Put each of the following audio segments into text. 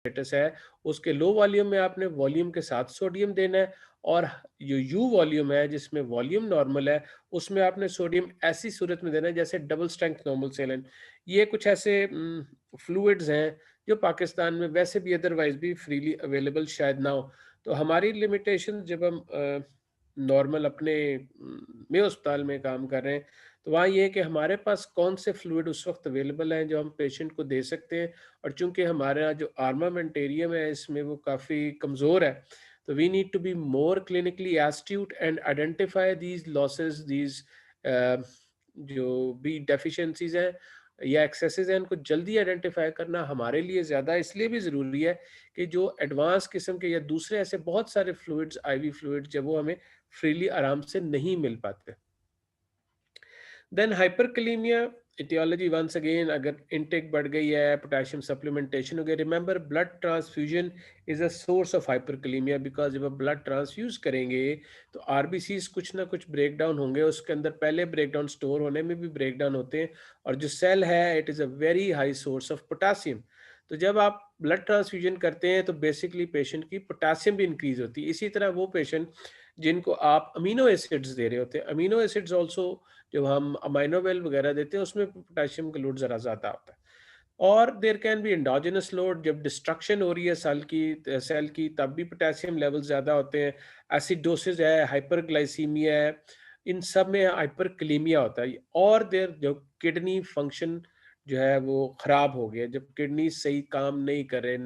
Status है, उसके low volume में आपने वॉल्यूम के साथ सोडियम देना है, और जो यू वॉल्यूम है जिसमें वॉल्यूम नॉर्मल है, उसमें आपने सोडियम ऐसी सूरत में देना है जैसे डबल स्ट्रेंथ नॉर्मल सेलन। ये कुछ ऐसे फ्लूइड्स हैं जो पाकिस्तान में वैसे भी अदरवाइज भी फ्रीली अवेलेबल शायद ना हो। तो हमारी लिमिटेशन जब हम नॉर्मल अपने में अस्पताल में काम कर रहे हैं, तो वहाँ ये है कि हमारे पास कौन से फ्लूइड उस वक्त अवेलेबल हैं जो हम पेशेंट को दे सकते हैं। और चूंकि हमारा जो आर्मामेंटेरियम है इसमें वो काफ़ी कमज़ोर है, तो we need to be more clinically astute and identify these losses, these जो भी डेफिशिएंसीज हैं या एक्सेसेस हैं, इनको जल्दी आइडेंटिफाई करना हमारे लिए ज़्यादा इसलिए भी ज़रूरी है कि जो एडवांस किस्म के या दूसरे ऐसे बहुत सारे फ्लूइड्स, आईवी फ्लूइड्स, जब वो हमें फ्रीली आराम से नहीं मिल पाते। Then hyperkalemia etiology once again, अगर इनटेक बढ़ गई है, पोटेशियम सप्लीमेंटेशन हो गया, remember blood transfusion is a source of hyperkalemia, because जब आप ब्लड ट्रांसफ्यूज करेंगे तो आरबीसीज कुछ ना कुछ ब्रेक डाउन होंगे, उसके अंदर पहले ब्रेक डाउन स्टोर होने में भी ब्रेक डाउन होते हैं, और जो सेल है it is a very high source of potassium. तो जब आप ब्लड ट्रांसफ्यूजन करते हैं तो बेसिकली पेशेंट की पोटासियम भी इंक्रीज होती है। इसी तरह वो पेशेंट जिनको आप अमीनो एसिड्स दे रहे होते हैं, अमीनो एसिड्स ऑल्सो जब हम अमाइनोवेल वगैरह देते हैं उसमें पोटेशियम का लोड ज़रा ज़्यादा होता है। और there can be endogenous load, जब डिस्ट्रक्शन हो रही है सेल की तब भी पोटेशियम लेवल ज़्यादा होते हैं। एसिडोसिस है, हाइपरग्लाइसीमिया है, इन सब में हाइपरकलीमिया होता है। और देयर जो किडनी फंक्शन जो है वो ख़राब हो गया, जब किडनी सही काम नहीं करे,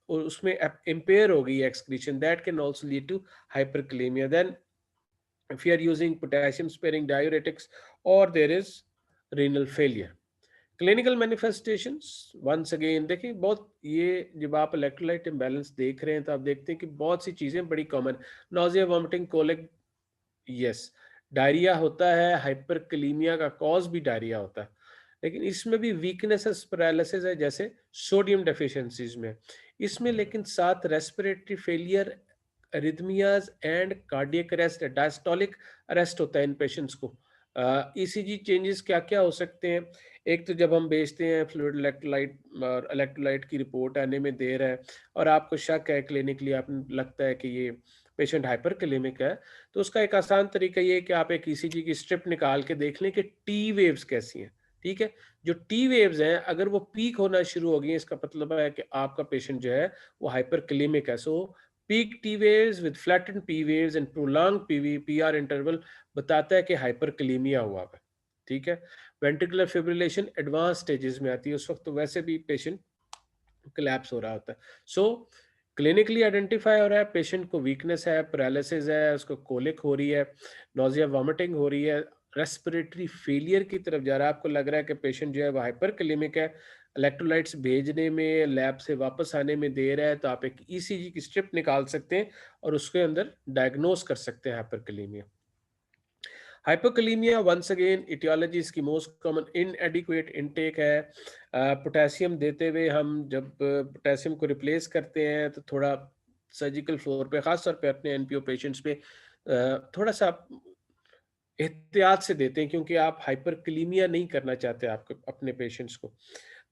और उसमें इम्पेयर हो गई excretion, that can also lead to hyperkalemia. Then if you are using potassium sparing diuretics, or there is renal failure. Clinical manifestations once again देखिए, बहुत ये जब आप इलेक्ट्रोलाइट इम्बैलेंस देख रहे हैं तो आप देखते हैं कि बहुत सी चीज़ें बड़ी common, nausea, vomiting, colic, yes, diarrhoea होता है, हाइपरकलीमिया का कॉज भी डायरिया होता है, लेकिन इसमें भी वीकनेस पैरालिसिस है जैसे सोडियम डेफिशिएंसीज में, इसमें लेकिन साथ respiratory failure, अरिथमियाज and cardiac arrest, diastolic arrest होता है इन पेशेंट्स को। ईसीजी चेंजेस क्या क्या हो सकते हैं? एक तो जब हम भेजते हैं फ्लूइड इलेक्ट्रोलाइट, और इलेक्ट्रोलाइट की रिपोर्ट आने में देर है और आपको शक है क्लिनिकली, आप लगता है कि ये पेशेंट हाइपरकलेमिक है, तो उसका एक आसान तरीका ये है कि आप एक ईसीजी की स्ट्रिप निकाल के देख लें कि टी वेव्स कैसी हैं। ठीक है, जो टी वेव्स हैं अगर वो पीक होना शुरू हो गई हैं, इसका मतलब है कि आपका पेशेंट जो है वो हाइपरकलेमिक है। So peak T waves with flattened P waves and prolong PV PR interval बताता है कि हाइपरकलीमिया हुआ है। ठीक है, वेंट्रिकुलर फिब्रिलेशन एडवांस स्टेजेस में आती है, उस वक्त तो वैसे भी पेशेंट कोलैप्स हो रहा होता है। सो क्लिनिकली आइडेंटिफाई हो रहा है पेशेंट को, वीकनेस है, पैरालिसिस है, उसको कोलिक हो रही है, नोजिया वॉमिटिंग हो रही है, रेस्पिरेटरी फेलियर की तरफ जा रहा है, आपको लग रहा है कि पेशेंट जो है वो हाइपरकलेमिक है, इलेक्ट्रोलाइट्स भेजने में, लैब से वापस आने में देर है, तो आप एक ईसीजी की स्ट्रिप निकाल सकते हैं और उसके अंदर डायग्नोस कर सकते हैं हाइपरकलेमिया। हाइपोकलीमिया वंस अगेन इटियोलॉजी इसकी मोस्ट कॉमन इनएडिक्वेट इनटेक है। पोटेशियम देते हुए हम जब पोटेशियम को रिप्लेस करते हैं तो थोड़ा सर्जिकल फ्लोर पे, ख़ास तौर पे अपने एनपीओ पेशेंट्स पे थोड़ा सा एहतियात से देते हैं, क्योंकि आप हाइपरकलीमिया नहीं करना चाहते आपके अपने पेशेंट्स को।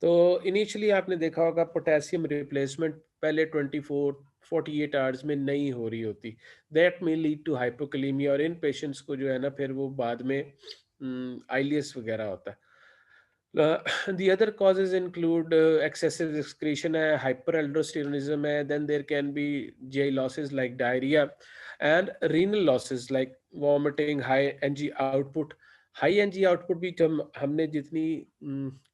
तो इनिशियली आपने देखा होगा पोटेशियम रिप्लेसमेंट पहले 24-48 आवर्स में नहीं हो रही होती, दैट मे लीड टू हाइपोकलीमिया, और इन पेशेंट्स को जो है ना फिर वो बाद में आईलियस वगैरह होता है। The other causes include excessive excretion है, hyperaldosteronism है, then there can be GI losses like diarrhea and renal losses like vomiting, high NG output. High NG output भी जब हमने जितनी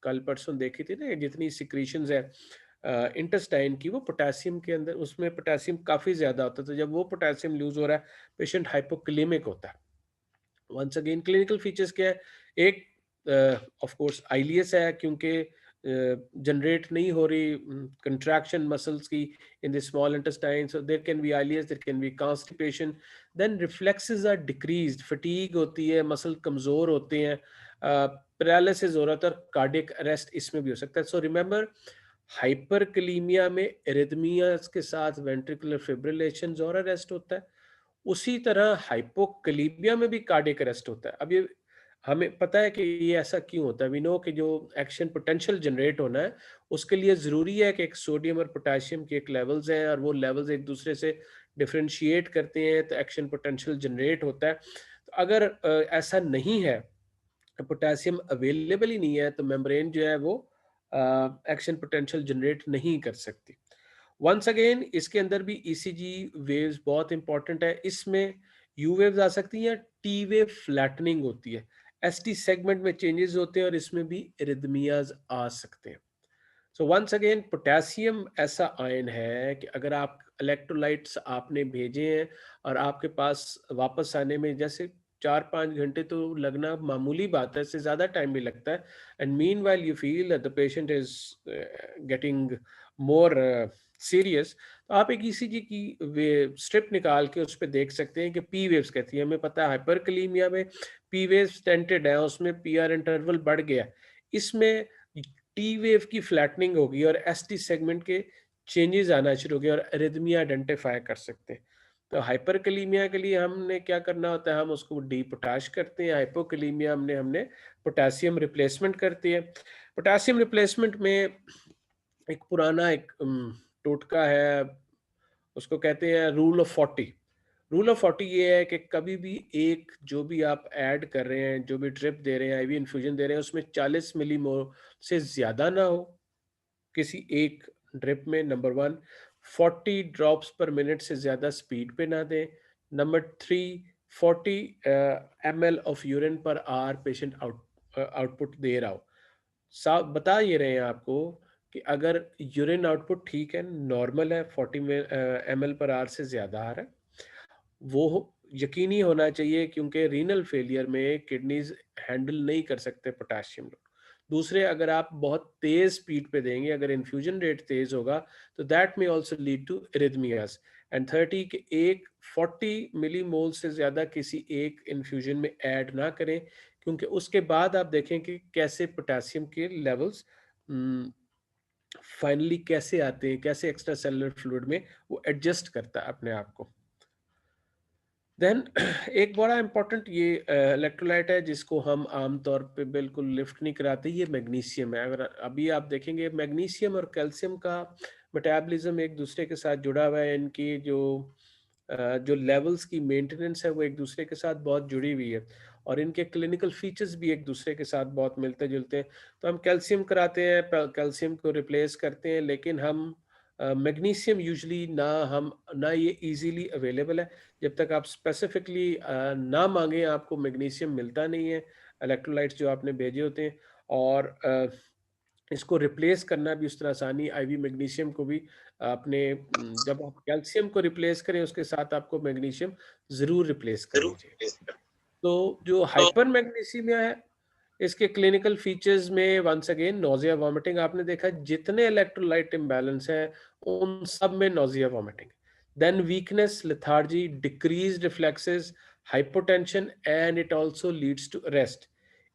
कल परसों देखी थी ना, जितनी सिक्रीशंस है इंटेस्टाइन की, वो पोटेशियम के अंदर, उसमें पोटेशियम काफ़ी ज़्यादा होता है, तो जब वो पोटेशियम लूज हो रहा है पेशेंट हाइपोक्लेमिक होता है। वंस अगेन क्लिनिकल फीचर्स क्या है? एक ऑफ कोर्स आईलियस है, क्योंकि जनरेट नहीं हो रही कंट्रैक्शन मसल्स की in the small intestine, so there can be ileus, there can be constipation, then reflexes are decreased, fatigue होती है, मसल कमजोर होते हैं, पैरालिसिस हो रहा था, कार्डियक अरेस्ट इसमें भी हो सकता है। सो रिमेंबर, हाइपरकलीमिया में एरिथमियास के साथ वेंट्रिकुलर फिब्रिलेशन और अरेस्ट होता है, उसी तरह हाइपोकलीमिया में भी कार्डियक अरेस्ट होता है। अब ये हमें पता है कि ये ऐसा क्यों होता है। वी नो कि जो एक्शन पोटेंशियल जनरेट होना है, उसके लिए ज़रूरी है कि एक सोडियम और पोटेशियम के एक लेवल्स हैं और वो लेवल्स एक दूसरे से डिफरेंशिएट करते हैं, तो एक्शन पोटेंशियल जनरेट होता है। तो अगर ऐसा नहीं है, पोटेशियम अवेलेबल ही नहीं है, तो मेम्ब्रेन जो है वो एक्शन पोटेंशियल जनरेट नहीं कर सकती। वंस अगेन इसके अंदर भी ईसीजी वेव्स बहुत इंपॉर्टेंट है। इसमें यू वेव्स आ सकती हैं, टी वेव फ्लैटनिंग होती है, एसटी सेगमेंट में चेंजेस होते हैं और इसमें भी इरिथमियाज आ सकते हैं। सो वंस अगेन पोटेशियम ऐसा आयन है कि अगर आप इलेक्ट्रोलाइट्स आपने भेजे हैं और आपके पास वापस आने में जैसे 4-5 घंटे तो लगना मामूली बात है, इससे ज़्यादा टाइम भी लगता है, and mean while you feel the patient is getting more serious, तो आप एक ईसीजी की वे स्ट्रिप निकाल के उस पर देख सकते हैं कि पी वेव्स कहती है। हमें पता है हाइपरकलीमिया में पी वेव्स टेंटेड है, उसमें पी आर इंटरवल बढ़ गया। इसमें टी वेव की फ्लैटनिंग होगी और एसटी सेगमेंट के चेंजेस आना शुरू हो गए और अरिथमिया आइडेंटिफाई कर सकते हैं। तो हाइपरकलीमिया के लिए हमने क्या करना होता है, हम उसको डी पोटाश करते हैं। हाइपोकलीमिया हमने हमने पोटेशियम रिप्लेसमेंट करती है। पोटेशियम रिप्लेसमेंट में एक पुराना एक टोटका है, उसको कहते हैं रूल ऑफ 40। रूल ऑफ 40 ये है कि कभी भी एक जो भी आप ऐड कर रहे हैं, जो भी ड्रिप दे रहे हैं, आईवी इन्फ्यूजन दे रहे हैं, उसमें 40 मिलीमोल से ज़्यादा ना हो किसी एक ड्रिप में। Number one, 40 drops per minute से ज़्यादा स्पीड पे ना दें। Number three, 40 ml of urine per hour patient output दे रहा हो। साफ बता ये रहे हैं आपको कि अगर यूरिन आउटपुट ठीक है, नॉर्मल है, 40 ml पर आवर से ज़्यादा आ रहा है, वो यकीनी होना चाहिए, क्योंकि रीनल फेलियर में किडनीज हैंडल नहीं कर सकते पोटेशियम लोड। दूसरे, अगर आप बहुत तेज स्पीड पे देंगे, अगर इन्फ्यूजन रेट तेज होगा, तो दैट में आल्सो लीड टू इरिथमियास। एंड 30 के एक 40 मिलीमोल से ज़्यादा किसी एक इन्फ्यूजन में ऐड ना करें, क्योंकि उसके बाद आप देखें कि कैसे पोटेशियम के लेवल्स फाइनली कैसे आते हैं, कैसे एक्स्ट्रा सेलुलर फ्लूइड में वो एडजस्ट करता है अपने आप को। देन एक बड़ा इंपॉर्टेंट ये इलेक्ट्रोलाइट है जिसको हम आमतौर पे बिल्कुल लिफ्ट नहीं कराते, ये मैग्नीशियम है। अगर अभी आप देखेंगे, मैग्नीशियम और कैल्शियम का मेटाबॉलिज्म एक दूसरे के साथ जुड़ा हुआ है। इनकी जो लेवल्स की मेंटेनेंस है वो एक दूसरे के साथ बहुत जुड़ी हुई है और इनके क्लिनिकल फीचर्स भी एक दूसरे के साथ बहुत मिलते जुलते हैं। तो हम कैल्शियम कराते हैं, कैल्शियम को रिप्लेस करते हैं, लेकिन हम मैग्नीशियम यूजली ना ये इजीली अवेलेबल है। जब तक आप स्पेसिफिकली ना मांगे, आपको मैग्नीशियम मिलता नहीं है इलेक्ट्रोलाइट्स जो आपने भेजे होते हैं। और इसको रिप्लेस करना भी उस तरह आसानी, आईवी मैग्नीशियम को भी आपने जब आप कैल्शियम को रिप्लेस करें, उसके साथ आपको मैग्नीशियम ज़रूर रिप्लेस करनी जरूर चाहिए। रिप्लेस कर। तो जो तो हाइपर मैग्नीसीमिया है, इसके क्लिनिकल फीचर्स में वंस अगेन नोजिया वॉमिटिंग। आपने देखा जितने इलेक्ट्रोलाइट इम्बैलेंस है उन सब में nausea vomiting. Then weakness, lethargy, decreased reflexes, hypotension, and it also leads to arrest.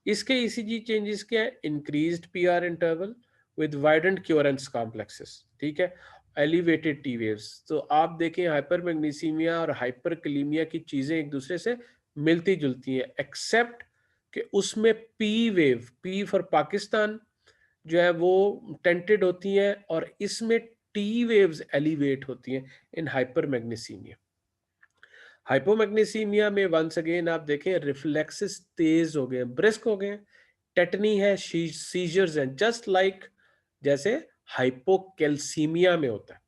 इसके ईसीजी चेंजेस क्या है? Increased PR interval with widened QRS complexes, ठीक है, एलिवेटेड टी वेव्स। तो आप देखें हाइपर मैग्नीसीमिया और हाइपर कलीमिया की चीजें एक दूसरे से मिलती जुलती हैं, एक्सेप्ट कि उसमें P wave, P for Pakistan जो है वो टेंटेड होती हैं और इसमें टी वेव्स एलिवेट होती हैं इन हाइपर मैग्नीसीमिया। हाइपोमैग्नीसीमिया में वंस अगेन आप देखें रिफ्लेक्सेस तेज हो गए, ब्रिस्क हो गए, टेटनी है, सीजर्स हैं, जस्ट लाइक जैसे हाइपोकैल्सीमिया में होता है।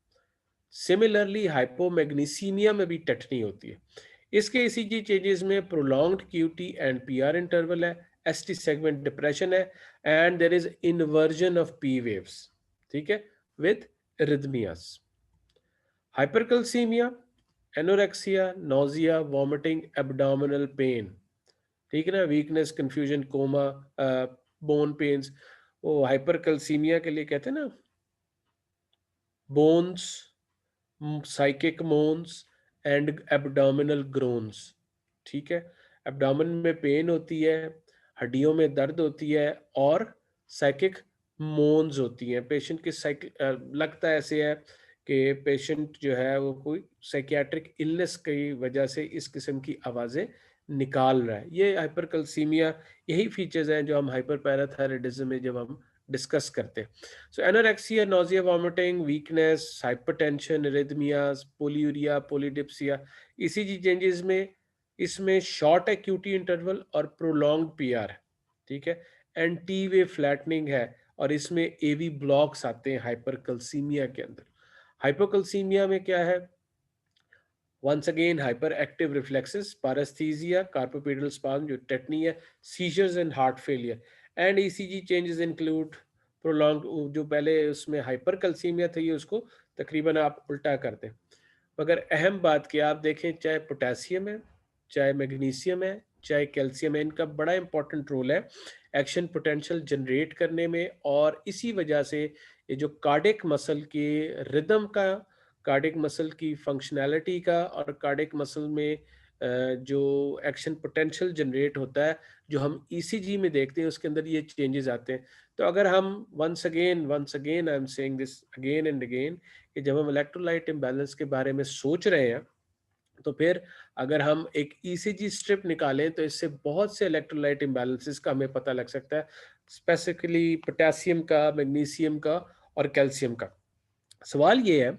सिमिलरली हाइपोमैग्नीसीमिया में भी टेटनी होती है। इसके ईसीजी चेंजेस में prolonged QT and PR interval है, एसटी सेगमेंट डिप्रेशन है, and there is inversion of P waves, ठीक है, with arrhythmias. Hypercalcemia, anorexia, nausea, vomiting, abdominal pain, ठीक है ना, weakness, confusion, coma, bone pains. वो हाइपरकैल्सीमिया के लिए कहते हैं ना, bones, psychic moans and abdominal groans, ठीक है। एब्डोमेन में पेन होती है, हड्डियों में दर्द होती है और साइकिक मोन्स होती हैं। पेशेंट की लगता है ऐसे है कि पेशेंट जो है वो कोई साइकियाट्रिक इलनेस की वजह से इस किस्म की आवाज़ें निकाल रहा है। ये हाइपरकैल्सीमिया, यही फीचर्स हैं जो हम हाइपरपैराथायराइडिज्म में जब हम डिस्कस करते हैं। So anorexia, nausea, vomiting, weakness, hypertension, arrhythmias, polyuria, polydipsia, ECG changes में इसमें शॉर्ट एक्यूटी इंटरवल और प्रोलॉन्ग्ड पीआर है, ठीक है। एंड टी वे फ्लैटनिंग है, और इसमें एवी ब्लॉक्स आते हैं हाइपरकैल्सीमिया के अंदर। हाइपोकैल्सीमिया में क्या है? Once again, hyperactive reflexes, paresthesia, carpopedal spasm, जो टेटनी है, seizures and heart failure. And ECG changes include prolonged, जो पहले उसमें हाइपरकैल्सीमिया थी उसको तकरीबन आप उल्टा कर दें। मगर अहम बात कि आप देखें, चाहे पोटेशियम है, चाहे मैग्नीशियम है, चाहे कैल्शियम है, इनका बड़ा इंपॉर्टेंट रोल है एक्शन पोटेंशियल जनरेट करने में। और इसी वजह से ये जो कार्डिक मसल के रिदम का, कार्डिक मसल की फंक्शनैलिटी का, और कार्डिक मसल में जो एक्शन पोटेंशियल जनरेट होता है, जो हम ईसीजी में देखते हैं, उसके अंदर ये चेंजेस आते हैं। तो अगर हम once again I am saying this again and again, कि जब हम इलेक्ट्रोलाइट इम्बैलेंस के बारे में सोच रहे हैं, तो फिर अगर हम एक ईसीजी स्ट्रिप निकालें तो इससे बहुत से इलेक्ट्रोलाइट इम्बैलेंसेस का हमें पता लग सकता है, स्पेसिफिकली पोटेशियम का, मैग्नीशियम का और कैल्शियम का। सवाल ये है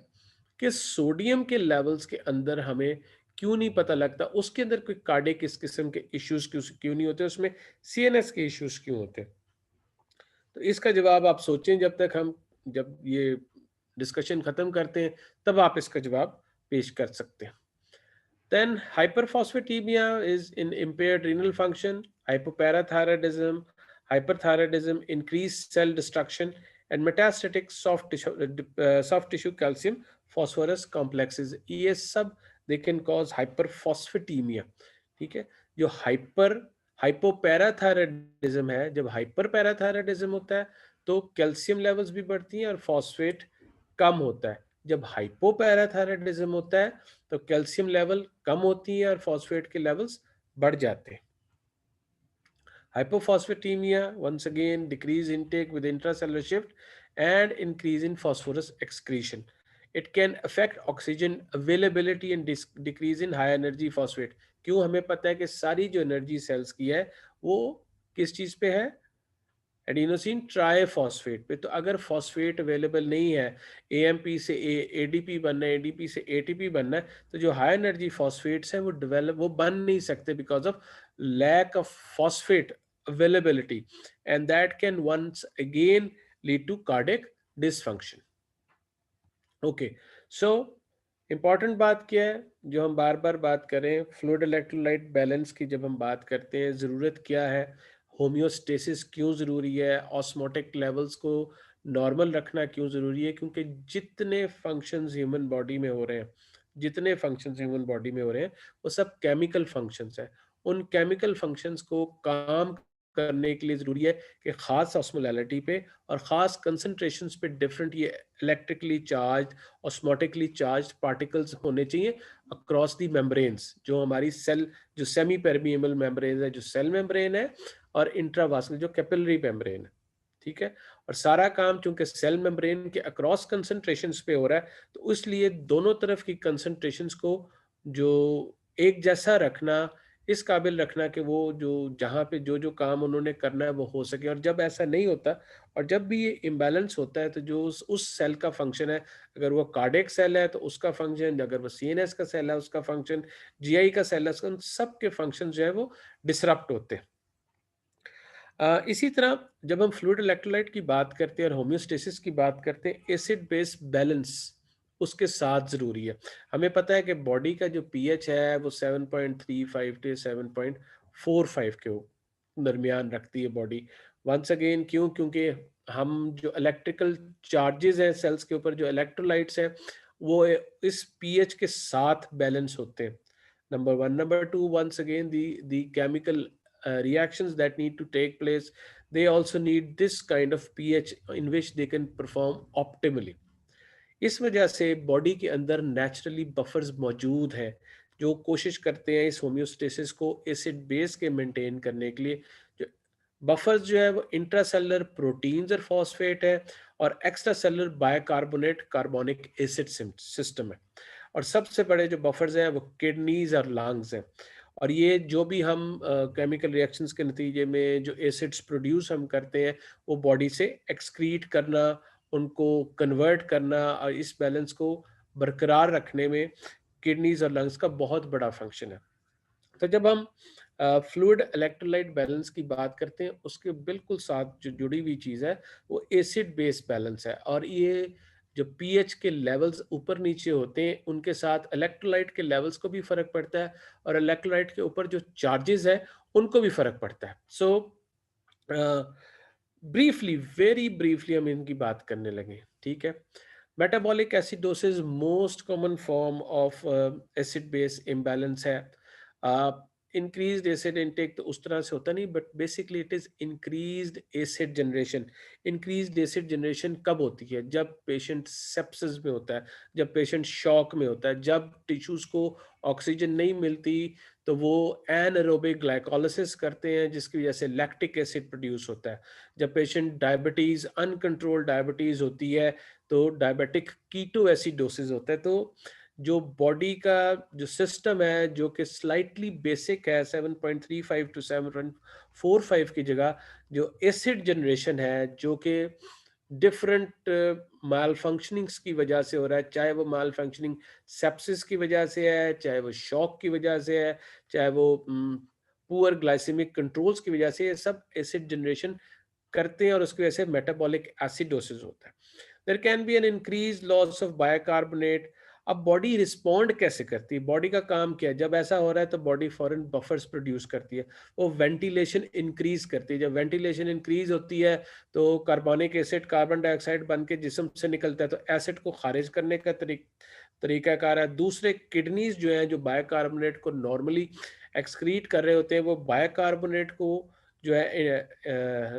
कि सोडियम के लेवल्स के अंदर हमें क्यों नहीं पता लगता, उसके अंदर कोई कार्डियक किस किस्म के इश्यूज क्यों नहीं होते, उसमें सीएनएस के इश्यूज क्यों होते हैं? तो इसका जवाब आप सोचें, जब ये डिस्कशन खत्म करते हैं तब आप इसका जवाब पेश कर सकते हैं। Then hyperphosphatemia is in impaired renal function, hypoparathyroidism, hyperthyroidism, increased cell destruction, and metastatic soft tissue calcium phosphorus complexes. ये सब they can cause hyperphosphatemia. ठीक है। जो हाइपोपैराथायराइडिज्म है, जब हाइपरपैराथायराइडिज्म होता है तो कैल्शियम लेवल्स भी बढ़ती हैं और फॉस्फेट कम होता है। जब हाइपोपैराथायराइडिज्म होता है तो कैल्शियम लेवल कम होती है और फॉस्फेट के लेवल्स बढ़ जाते हैं। Hypophosphatemia, once again, decrease intake with intracellular shift and increase in phosphorus excretion. It can affect oxygen availability and decrease in high energy phosphate. क्यों? हमें पता है कि सारी जो एनर्जी सेल्स की है वो किस चीज पे है? एडिनोसिन ट्राइफॉस्फेट पे। तो अगर फॉस्फेट अवेलेबल नहीं है, एएमपी से एडीपी बनना है, एडीपी से एटीपी बनना है, तो जो हाई एनर्जी फॉस्फेट्स हैं वो बन नहीं सकते because of lack of phosphate availability, and that can once again lead to cardiac dysfunction. Okay, so important बात क्या है जो हम बार बार बात करें, फ्लूइड इलेक्ट्रोलाइट बैलेंस की जब हम बात करते हैं, ज़रूरत क्या है, होम्योस्टेसिस क्यों ज़रूरी है, ऑस्मोटिक लेवल्स को नॉर्मल रखना क्यों ज़रूरी है? क्योंकि जितने फंक्शंस ह्यूमन बॉडी में हो रहे हैं, जितने फंक्शंस ह्यूमन बॉडी में हो रहे हैं, वो सब केमिकल फंक्शंस हैं। उन केमिकल फंक्शंस को काम करने के लिए ज़रूरी है कि ख़ास ऑस्मोलैलिटी पे और ख़ास कंसंट्रेशंस पे डिफरेंट ये electrically charge, osmotically charge particles होने चाहिए अक्रॉस दी मेम्ब्रेन्स, जो हमारी सेल, जो सेमी परमिएबल मेम्ब्रेन है, जो सेल मेम्ब्रेन है, और इंट्रावास्कुलर जो कैपिलरी मेम्ब्रेन है। ठीक है। और सारा काम चूंकि सेल मेम्ब्रेन के अक्रॉस कंसंट्रेशंस पे हो रहा है, तो इसलिए दोनों तरफ की कंसंट्रेशंस को जो एक जैसा रखना, इस काबिल रखना कि वो जो जहाँ पे जो जो काम उन्होंने करना है वो हो सके। और जब ऐसा नहीं होता, और जब भी ये इम्बैलेंस होता है, तो जो उस सेल का फंक्शन है, अगर वो कार्डियक सेल है तो उसका फंक्शन, अगर वो सीएनएस का सेल है उसका फंक्शन, जीआई का सेल है, उन सब के फंक्शन जो है वो डिसरप्ट होते हैं। इसी तरह जब हम फ्लूइड इलेक्ट्रोलाइट की बात करते हैं और होम्योस्टेसिस की बात करते हैं, एसिड बेस बैलेंस उसके साथ ज़रूरी है। हमें पता है कि बॉडी का जो पीएच है वो 7.35 से 7.45 के दरमियान रखती है बॉडी। वंस अगेन क्यों? क्योंकि हम जो इलेक्ट्रिकल चार्जेस हैं सेल्स के ऊपर, जो इलेक्ट्रोलाइट्स हैं, वो इस पीएच के साथ बैलेंस होते हैं। Number one. Number two, once again the chemical reactions that need to take place, they also need this kind of pH in which they can perform optimally. इस वजह से बॉडी के अंदर नेचुरली बफर्स मौजूद हैं जो कोशिश करते हैं इस होम्योस्टेसिस को एसिड बेस के मेंटेन करने के लिए। जो बफर्स जो है वो इंट्रासेलुलर प्रोटीन्स और फॉस्फेट है, और extra cellular bicarbonate carbonic acid system है। और सबसे बड़े जो बफर्स हैं वो किडनीज और लंग्स हैं। और ये जो भी हम केमिकल रिएक्शंस के नतीजे में जो एसिड्स प्रोड्यूस हम करते हैं, वो बॉडी से एक्सक्रीट करना, उनको कन्वर्ट करना और इस बैलेंस को बरकरार रखने में किडनीज और लंग्स का बहुत बड़ा फंक्शन है। तो जब हम फ्लूइड इलेक्ट्रोलाइट बैलेंस की बात करते हैं, उसके बिल्कुल साथ जो जुड़ी हुई चीज़ है वो एसिड बेस बैलेंस है। और ये जो पीएच के लेवल्स ऊपर नीचे होते हैं, उनके साथ इलेक्ट्रोलाइट के लेवल्स को भी फर्क पड़ता है, और इलेक्ट्रोलाइट के ऊपर जो चार्जेस है उनको भी फर्क पड़ता है। सो ब्रीफली, वेरी ब्रीफली हम इनकी बात करने लगे, ठीक है। Metabolic acidosis most common form of acid base imbalance है। इंक्रीज्ड एसिड इनटेक तो उस तरह से होता नहीं, but basically it is increased acid generation. Increased acid generation कब होती है? जब पेशेंट सेप्सिस में होता है, जब पेशेंट शॉक में होता है, जब टिश्यूज को ऑक्सीजन नहीं मिलती, तो वो एनएरोबिक ग्लाइकोलिसिस करते हैं, जिसकी वजह से लैक्टिक एसिड प्रोड्यूस होता है। जब पेशेंट डायबिटीज, अनकंट्रोल्ड डायबिटीज होती है, तो डायबिटिक कीटो एसिडोसिस होता है। तो जो बॉडी का जो सिस्टम है, जो कि स्लाइटली बेसिक है, 7.35 टू 7.45 की जगह जो एसिड जनरेशन है, जो कि डिफरेंट माल फंक्शनिंग्स की वजह से हो रहा है, चाहे वो माल फंक्शनिंग सेप्सिस की वजह से है, चाहे वो शॉक की वजह से है, चाहे वो पुअर ग्लाइसेमिक कंट्रोल्स की वजह से, ये सब एसिड जनरेशन करते हैं और उसकी वजह से मेटाबॉलिक एसिडोसिस होता है। There can be an increase loss of bicarbonate. अब बॉडी रिस्पॉन्ड कैसे करती है? बॉडी का काम क्या है? जब ऐसा हो रहा है तो बॉडी फॉरेन बफर्स प्रोड्यूस करती है, वो वेंटिलेशन इंक्रीज करती है। जब वेंटिलेशन इंक्रीज होती है तो कार्बोनिक एसिड कार्बन डाइऑक्साइड बन के जिस्म से निकलता है, तो एसिड को खारिज करने का तरीकाकार है। दूसरे, किडनीज जो है, जो बायोकार्बोनेट को नॉर्मली एक्सक्रीट कर रहे होते हैं, वो बायोकार्बोनेट को जो है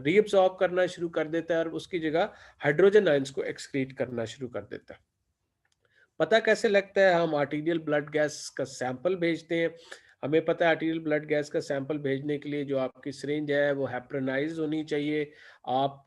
रीअब्सॉर्ब करना शुरू कर देता है, और उसकी जगह हाइड्रोजन आयंस को एक्सक्रीट करना शुरू कर देता है। पता कैसे लगता है? हम आर्टीरियल ब्लड गैस का सैंपल भेजते हैं। हमें पता है आर्टीरियल ब्लड गैस का सैंपल भेजने के लिए जो आपकी सिरिंज है वो हेपरनाइज होनी चाहिए। आप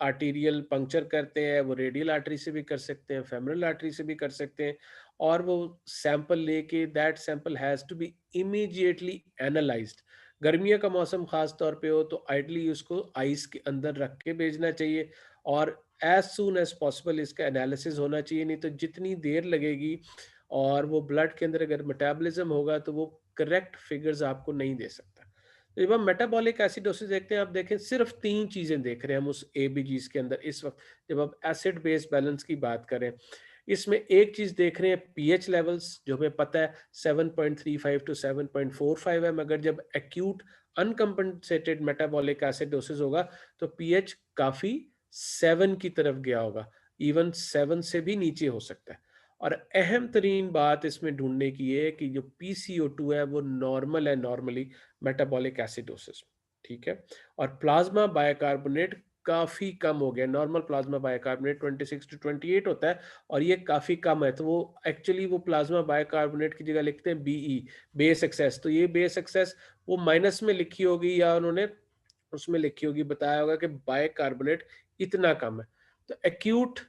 आर्टीरियल पंक्चर करते हैं, वो रेडियल आर्टरी से भी कर सकते हैं, फेमरल आर्टरी से भी कर सकते हैं, और वो सैंपल लेके that sample has to be immediately analysed. गर्मियों का मौसम खास तौर पे हो तो आइडली उसको आइस के अंदर रख के भेजना चाहिए, और एज सून एज पॉसिबल इसका एनालिसिस होना चाहिए। नहीं तो जितनी देर लगेगी और वो ब्लड के अंदर अगर मेटाबॉलिज्म होगा तो वो करेक्ट फिगर्स आपको नहीं दे सकता। तो जब हम मेटाबॉलिक एसिडोसिस देखते हैं, आप देखें सिर्फ 3 चीजें देख रहे हैं हम उस एबीजीज के अंदर इस वक्त, जब आप एसिड बेस बैलेंस की बात करें। इसमें एक चीज देख रहे हैं पीएच लेवल्स, जो हमें पता है 7.35 टू 7.45 है, मगर जब एक्यूट अनकम्पनसेटेड मेटाबॉलिक एसिडोसिस होगा तो पीएच काफी 7 की तरफ गया होगा, इवन 7 से भी नीचे हो सकता है। और अहम तरीन बात इसमें ढूंढने की है कि जो PCO2 है वो नॉर्मल है, नॉर्मली मेटाबॉलिक एसिडोसिस, ठीक है। और प्लाज्मा बाइकार्बोनेट काफी कम हो गया। नॉर्मल प्लाज्मा बाइकार्बोनेट 26 टू 28 होता है, और ये काफी कम है। तो वो एक्चुअली वो प्लाज्मा बाइकार्बोनेट की जगह लिखते हैं BE, बेस एक्सेस। तो ये बेस एक्सेस वो माइनस में लिखी होगी, या उन्होंने उसमें लिखी होगी, बताया होगा कि बाइकार्बोनेट इतना कम है। तो एक्यूट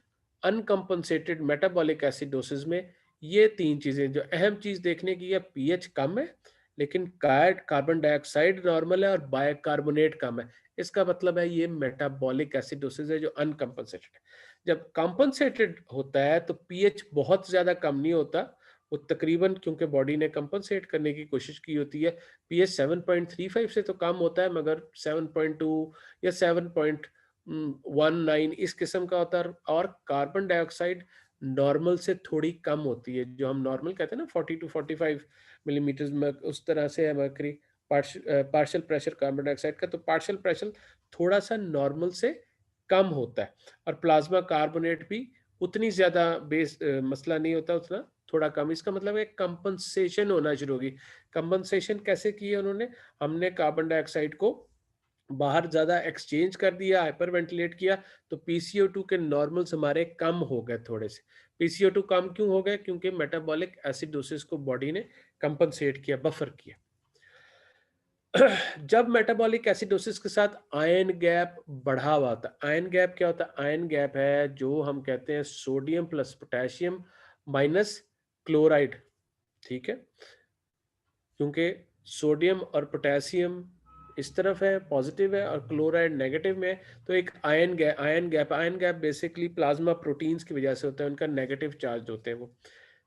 अनकम्पनसेटेड मेटाबॉलिक एसिडोसिस में ये 3 चीजें जो अहम चीज देखने की है, पीएच कम है, लेकिन कार्बन डाइऑक्साइड नॉर्मल है, और बाइकार्बोनेट कम है। इसका मतलब है ये मेटाबॉलिक एसिडोसिस है जो अनकम्पनसेटेड है। जब कंपनसेटेड होता है तो पीएच बहुत ज्यादा कम नहीं होता, वो तकरीबन, क्योंकि बॉडी ने कंपनसेट करने की कोशिश की होती है, पीएच 7.35 से तो कम होता है, मगर 7.2 या 7.19 इस किस्म का होता है। और कार्बन डाइऑक्साइड नॉर्मल से थोड़ी कम होती है, जो हम नॉर्मल कहते हैं ना 40 टू 45 मिलीमीटर में, उस तरह से है mercury partial pressure carbon dioxide का। तो पार्शियल प्रेशर थोड़ा सा नॉर्मल से कम होता है, और प्लाज्मा कार्बोनेट भी उतनी ज्यादा मसला नहीं होता, उतना थोड़ा कम। इसका मतलब है कंपनसेशन होना शुरू होगी। कंपनसेशन कैसे की है उन्होंने? हमने कार्बन डाइऑक्साइड को बाहर ज्यादा एक्सचेंज कर दिया, हाइपर वेंटिलेट किया, तो PCO2 के नॉर्मल्स हमारे कम हो गए थोड़े से। PCO2 कम क्यों हो गए? क्योंकि मेटाबॉलिक एसिडोसिस को बॉडी ने कंपनसेट किया, बफर किया। जब मेटाबॉलिक एसिडोसिस के साथ आयन गैप बढ़ा हुआ होता है। आयन गैप क्या होता है? आयन गैप है जो हम कहते हैं sodium plus potassium minus chloride, ठीक है। क्योंकि सोडियम और पोटेशियम इस तरफ है, पॉजिटिव है, और क्लोराइड नेगेटिव में है। तो एक ion gap basically plasma proteins की वजह से होता है, उनका नेगेटिव चार्ज होते हैं वो।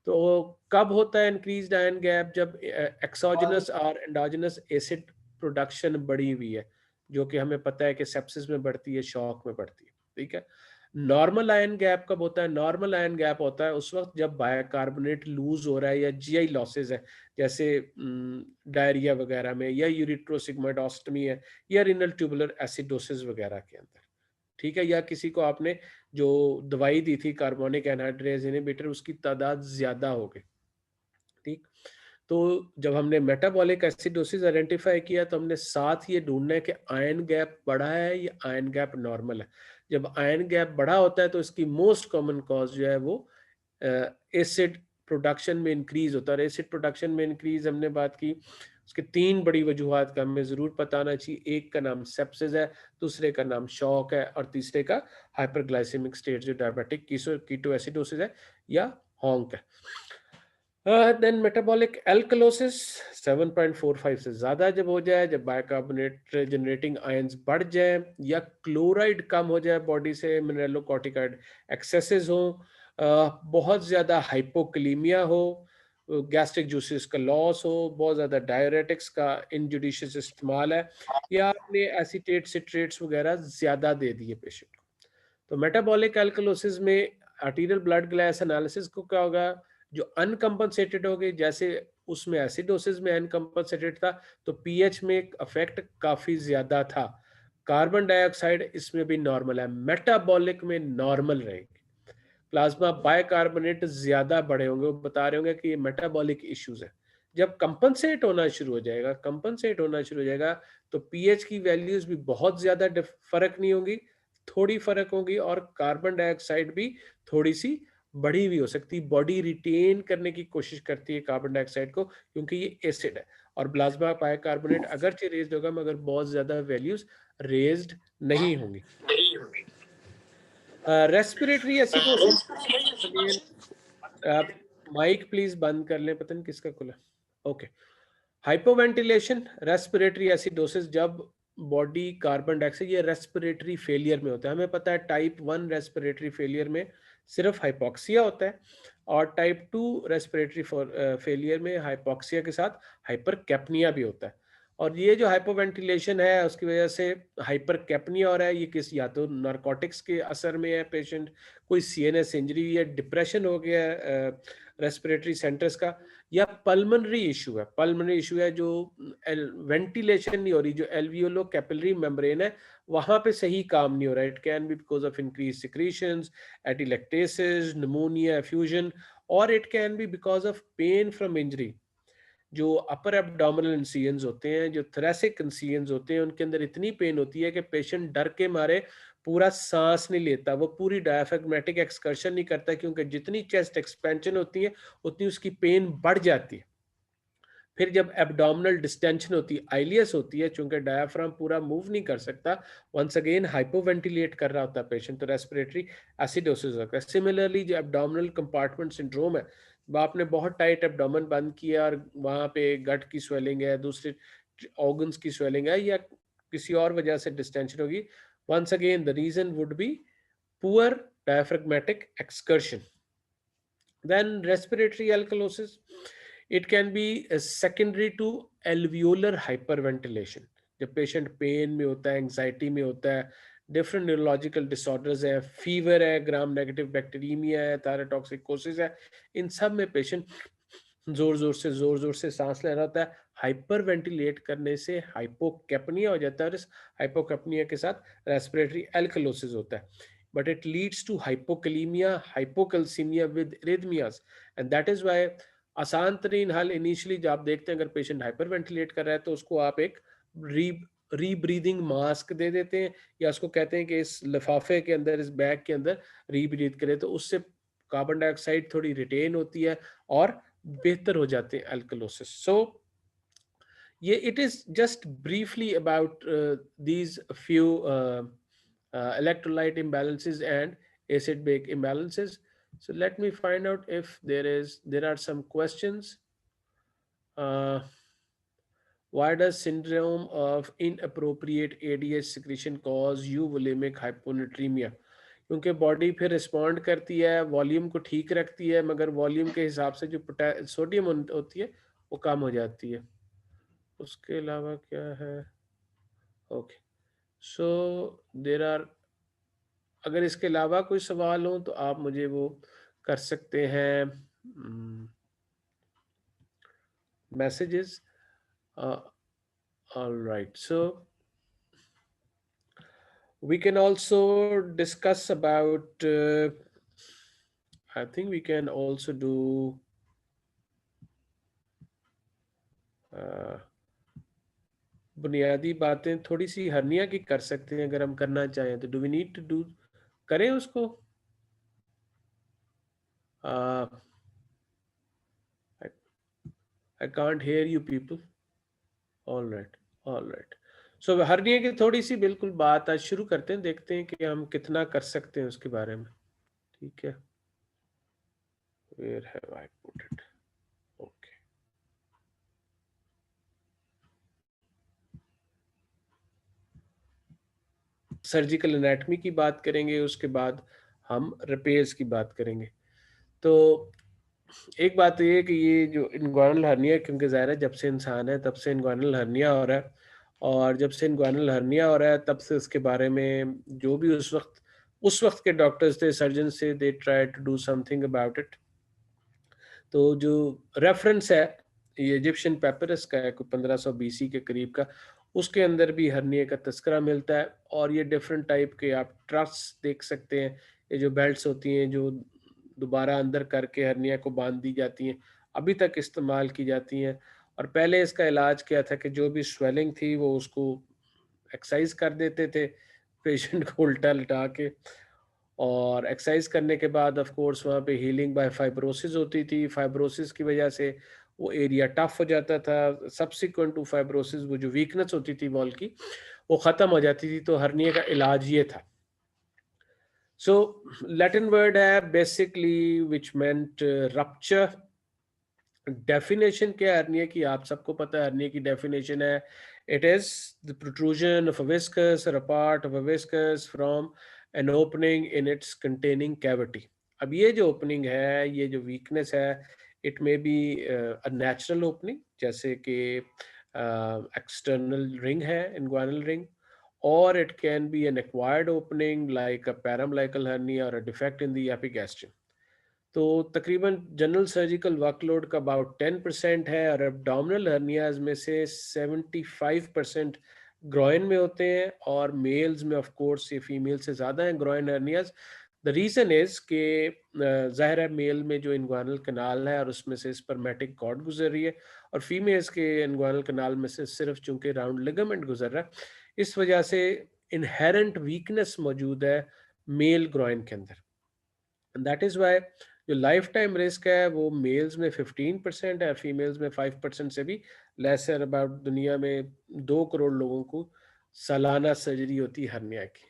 तो कब होता है इंक्रीज्ड आयन गैप? जब एक्सोजिनस और एंडोजिनस एसिड प्रोडक्शन बढ़ी हुई है, जो कि हमें पता है कि सेप्सिस में बढ़ती है, शॉक में बढ़ती है। ठीक है। नॉर्मल आयन गैप कब होता है? नॉर्मल आयन गैप होता है उस वक्त जब बायकार्बोनेट लूज हो रहा है या जीआई लॉसेज है, जैसे डायरिया वगैरह में, या यूरिट्रोसिग्मोइडोस्टमी है, या रिनल ट्यूबुलर एसिडोसिस वगैरह के अंदर। ठीक है। या किसी को आपने जो दवाई दी थी कार्बोनिक एनहाइड्रेज इनहिबिटर, उसकी तादाद ज्यादा हो गई। ठीक। तो जब हमने मेटाबॉलिक एसिडोसिस आइडेंटिफाई किया, तो हमने साथ ये ढूंढना है कि आयन गैप बढ़ा है या आयन गैप नॉर्मल है। जब आयन गैप बढ़ा होता है तो इसकी मोस्ट कॉमन कॉज जो है वो एसिड प्रोडक्शन में इंक्रीज होता है। और एसिड प्रोडक्शन में इंक्रीज हमने बात की, उसके तीन बड़ी वजूहत का हमें जरूर पता होना चाहिए। एक का नाम सेप्सिस है, दूसरे का नाम शॉक है, और तीसरे का हाइपरग्लाइसेमिक स्टेट जो डायबिटिक कीटो एसिडोसिस है या हॉन्क है। देन मेटाबॉलिक एल्कलोसिस 7.45 से ज़्यादा जब हो जाए, जब बाइकार्बोनेट जनरेटिंग आयंस बढ़ जाए, या क्लोराइड कम हो जाए बॉडी से, मिनरलोकॉर्टिकॉइड एक्सेसेस हो, बहुत ज़्यादा हाइपोकलीमिया हो, गैस्ट्रिक जूसेस का लॉस हो, बहुत ज़्यादा डायरेटिक्स का इनजुडिशियस इस्तेमाल है, या आपने एसीटेट सिट्रेट्स वगैरह ज़्यादा दे दिए पेशेंट को। तो मेटाबॉलिक एल्कलोसिस में आर्टीरियल ब्लड ग्लैस एनालिसिस को क्या होगा? जो अनकम्पनसेटेड हो गई, जैसे उसमें एसिडोसिस में अनकम्पनसेटेड था, तो पीएच में इफेक्ट काफी ज्यादा था। कार्बन डाइऑक्साइड इसमें भी नॉर्मल है, मेटाबॉलिक में नॉर्मल रहेगी। प्लाज्मा बाइकार्बोनेट ज्यादा बढ़े होंगे, वो बता रहे होंगे कि ये मेटाबॉलिक इश्यूज है। जब कंपनसेट होना शुरू हो जाएगा, तो पीएच की वैल्यूज भी बहुत ज्यादा फर्क नहीं होगी, थोड़ी फर्क होगी, और कार्बन डाइऑक्साइड भी थोड़ी सी बढ़ी हुई हो सकती है। बॉडी रिटेन करने की कोशिश करती है कार्बन डाइऑक्साइड को, क्योंकि ये एसिड है। और प्लाज्मा बाइकार्बोनेट अगरचे रेज्ड होगा, मगर बहुत ज्यादा वैल्यूज रेज्ड नहीं होंगी। रेस्पिरेटरी एसिडोसिस, अगेन आप माइक प्लीज बंद कर लें, पता नहीं किसका खुला। ओके। हाइपोवेंटिलेशन, रेस्पिरेटरी एसिडोसिस, जब बॉडी कार्बन डाइऑक्साइड, ये रेस्पिरेटरी फेलियर में होता है। हमें पता है टाइप 1 रेस्पिरेटरी फेलियर में सिर्फ हाइपोक्सिया होता है, और टाइप 2 रेस्पिरेटरी फेलियर में हाइपोक्सिया के साथ हाइपरकैप्निया भी होता है। और ये जो हाइपोवेंटिलेशन है, उसकी वजह से हाइपरकैप्निया हो रहा है, ये किस या तो नारकोटिक्स के असर में है पेशेंट, कोई सीएनएस इंजरी या डिप्रेशन हो गया है रेस्पिरेटरी सेंटर्स का, या पल्मोनरी इशू है। पल्मोनरी इशू है जो वेंटिलेशन नहीं हो रही, जो एल्वियोलो कैपिलरी मेम्ब्रेन है वहां पे सही काम नहीं हो रहा है। It can be because of increase secretions, atelectasis, pneumonia, effusion, और it can be because of pain from injury. जो अपर एब्डोमिनल इंसिजन्स होते हैं, जो थोरैसिक इंसिजन्स होते हैं, उनके अंदर इतनी पेन होती है कि पेशेंट डर के मारे पूरा सांस नहीं लेता, वो पूरी डायफ्रैग्मेटिक एक्सकर्शन नहीं करता, क्योंकि जितनी चेस्ट एक्सपेंशन होती है उतनी उसकी पेन बढ़ जाती है। फिर जब एब्डोमिनल डिस्टेंशन होती है, आइलियस होती है, चूंकि डायाफ्राम पूरा मूव नहीं कर सकता, वंस अगेन हाइपोवेंटिलेट कर रहा होता है पेशेंट, तो रेस्पिरेटरी एसिडोसिस होता है। सिमिलरली जो एब्डोमिनल कंपार्टमेंट सिंड्रोम है, जब आपने बहुत टाइट एब्डोमेन बंद किया और वहां पे गट की स्वेलिंग है, दूसरे ऑर्गन्स की स्वेलिंग है, या किसी और वजह से डिस्टेंशन होगी, once again the reason would be poor diaphragmatic excursion. Then respiratory alkalosis, it can be secondary to alveolar hyperventilation. जब पेशेंट पेन में होता है, एंग्जाइटी में होता है, डिफरेंट न्यूरोलॉजिकल डिसऑर्डर्स है, फीवर है, ग्राम नेगेटिव बैक्टीरियमिया है, थायरोटॉक्सिकोसिस है, इन सब में पेशेंट जोर जोर से सांस ले रहा होता है। हाइपर वेंटिलेट करने से हाइपोकैप्निया हो जाता है, और इस हाइपोकैप्निया के साथ रेस्पिरेटरी एल्कलोसिस होता है, but it leads to hypokalemia, hypocalcemia with arrhythmias, and that is why आसान तरीन हल इनिशियली जब आप देखते हैं अगर पेशेंट हाइपर वेंटिलेट कर रहा है, तो उसको आप एक री रीब्रीदिंग मास्क दे देते हैं, या उसको कहते हैं कि इस लिफाफे के अंदर, इस बैग के अंदर रीब्रीद करें, तो उससे कार्बन डाइऑक्साइड थोड़ी रिटेन होती है और बेहतर हो जाते हैं अल्कलोसिस। सो ये it is just briefly about these few electrolyte imbalances and acid base imbalances. So let me find out if there are some questions. uh, Why does syndrome of inappropriate ADH secretion cause euvolemic hyponatremia? क्योंकि body फिर respond करती है, volume को ठीक रखती है, मगर volume के हिसाब से जो सोडियम होती है वो कम हो जाती है। उसके अलावा क्या है? ओके, सो देर आर, अगर इसके अलावा कोई सवाल हो तो आप मुझे वो कर सकते हैं messages. All right, so we can also discuss about I think we can also do uh, बुनियादी बातें थोड़ी सी हर्निया की कर सकते हैं अगर हम करना चाहें तो। Do we need to do, करें उसको? I can't hear you people. All right, all right. So hernia की थोड़ी सी बिल्कुल बात आज शुरू करते हैं, देखते हैं कि हम कितना कर सकते हैं उसके बारे में। ठीक है, where have I put it? Okay, surgical anatomy की बात करेंगे, उसके बाद हम रिपेयर्स की बात करेंगे। तो एक बात तो ये है कि ये जो इनग्वानल हर्निया, क्योंकि ज़ाहिर है जब से इंसान है तब से इनग्वानल हर्निया हो रहा है, और जब से इनग्वानल हर्निया हो रहा है तब से उसके बारे में जो भी उस वक्त के डॉक्टर्स थे, सर्जन से, they try to do something about it. तो जो रेफरेंस है ये इजिप्शियन पेपरस का है, कोई 1500 BC के करीब का, उसके अंदर भी हर्निया का तस्करा मिलता है। और ये डिफरेंट टाइप के आप ट्रस्ट देख सकते हैं, ये जो बेल्ट्स होती हैं जो दोबारा अंदर करके हर्निया को बांध दी जाती हैं, अभी तक इस्तेमाल की जाती हैं। और पहले इसका इलाज क्या था कि जो भी स्वेलिंग थी वो उसको एक्सरसाइज कर देते थे पेशेंट को उल्टा लिटा के, और एक्सरसाइज करने के बाद ऑफ कोर्स वहाँ पे हीलिंग बाय फाइब्रोसिस होती थी। फाइब्रोसिस की वजह से वो एरिया टफ हो जाता था, सब्सिक्वेंट टू फाइब्रोसिस वो जो वीकनेस होती थी वॉल की वो ख़त्म हो जाती थी। तो हर्निया का इलाज ये था। सो लैटिन वर्ड है basically which meant rupture. Definition क्या है हर्निया की, आप सबको पता है हर्निया की डेफिनेशन है, it is the protrusion of a viscus or a part of a viscus from an opening in its containing cavity. अब ये जो ओपनिंग है, ये जो वीकनेस है, it may be a natural opening, जैसे कि एक्सटर्नल रिंग है, inguinal ring, or it can be an acquired opening like a paraumbilical hernia or a defect in the epigastrium. तो तकरीबन जनरल सर्जिकल वर्कलोड का about 10% है, और abdominal hernias में से 75% ग्रॉइन में होते हैं, और मेल्स में ऑफ कोर्स ये फीमेल से ज़्यादा हैं groin hernias. The reason is कि ज़ाहिर है मेल में जो इन्ग्वानल कनाल है और उसमें से स्पर्मेटिक कॉर्ड गुजर रही है, और फीमेल्स के इन्ग्वानल कनाल में से सिर्फ चूंकि राउंड लिगामेंट गुजर रहा है, इस वजह से इनहेरेंट वीकनेस मौजूद है मेल ग्रॉइन के अंदर। दैट इज़ वाई जो लाइफ टाइम रिस्क है वो मेल्स में 15% है, फीमेल्स में 5% से भी लेस है। अबाउट दुनिया में 2 करोड़ लोगों को सालाना सर्जरी होती है हर्निया की।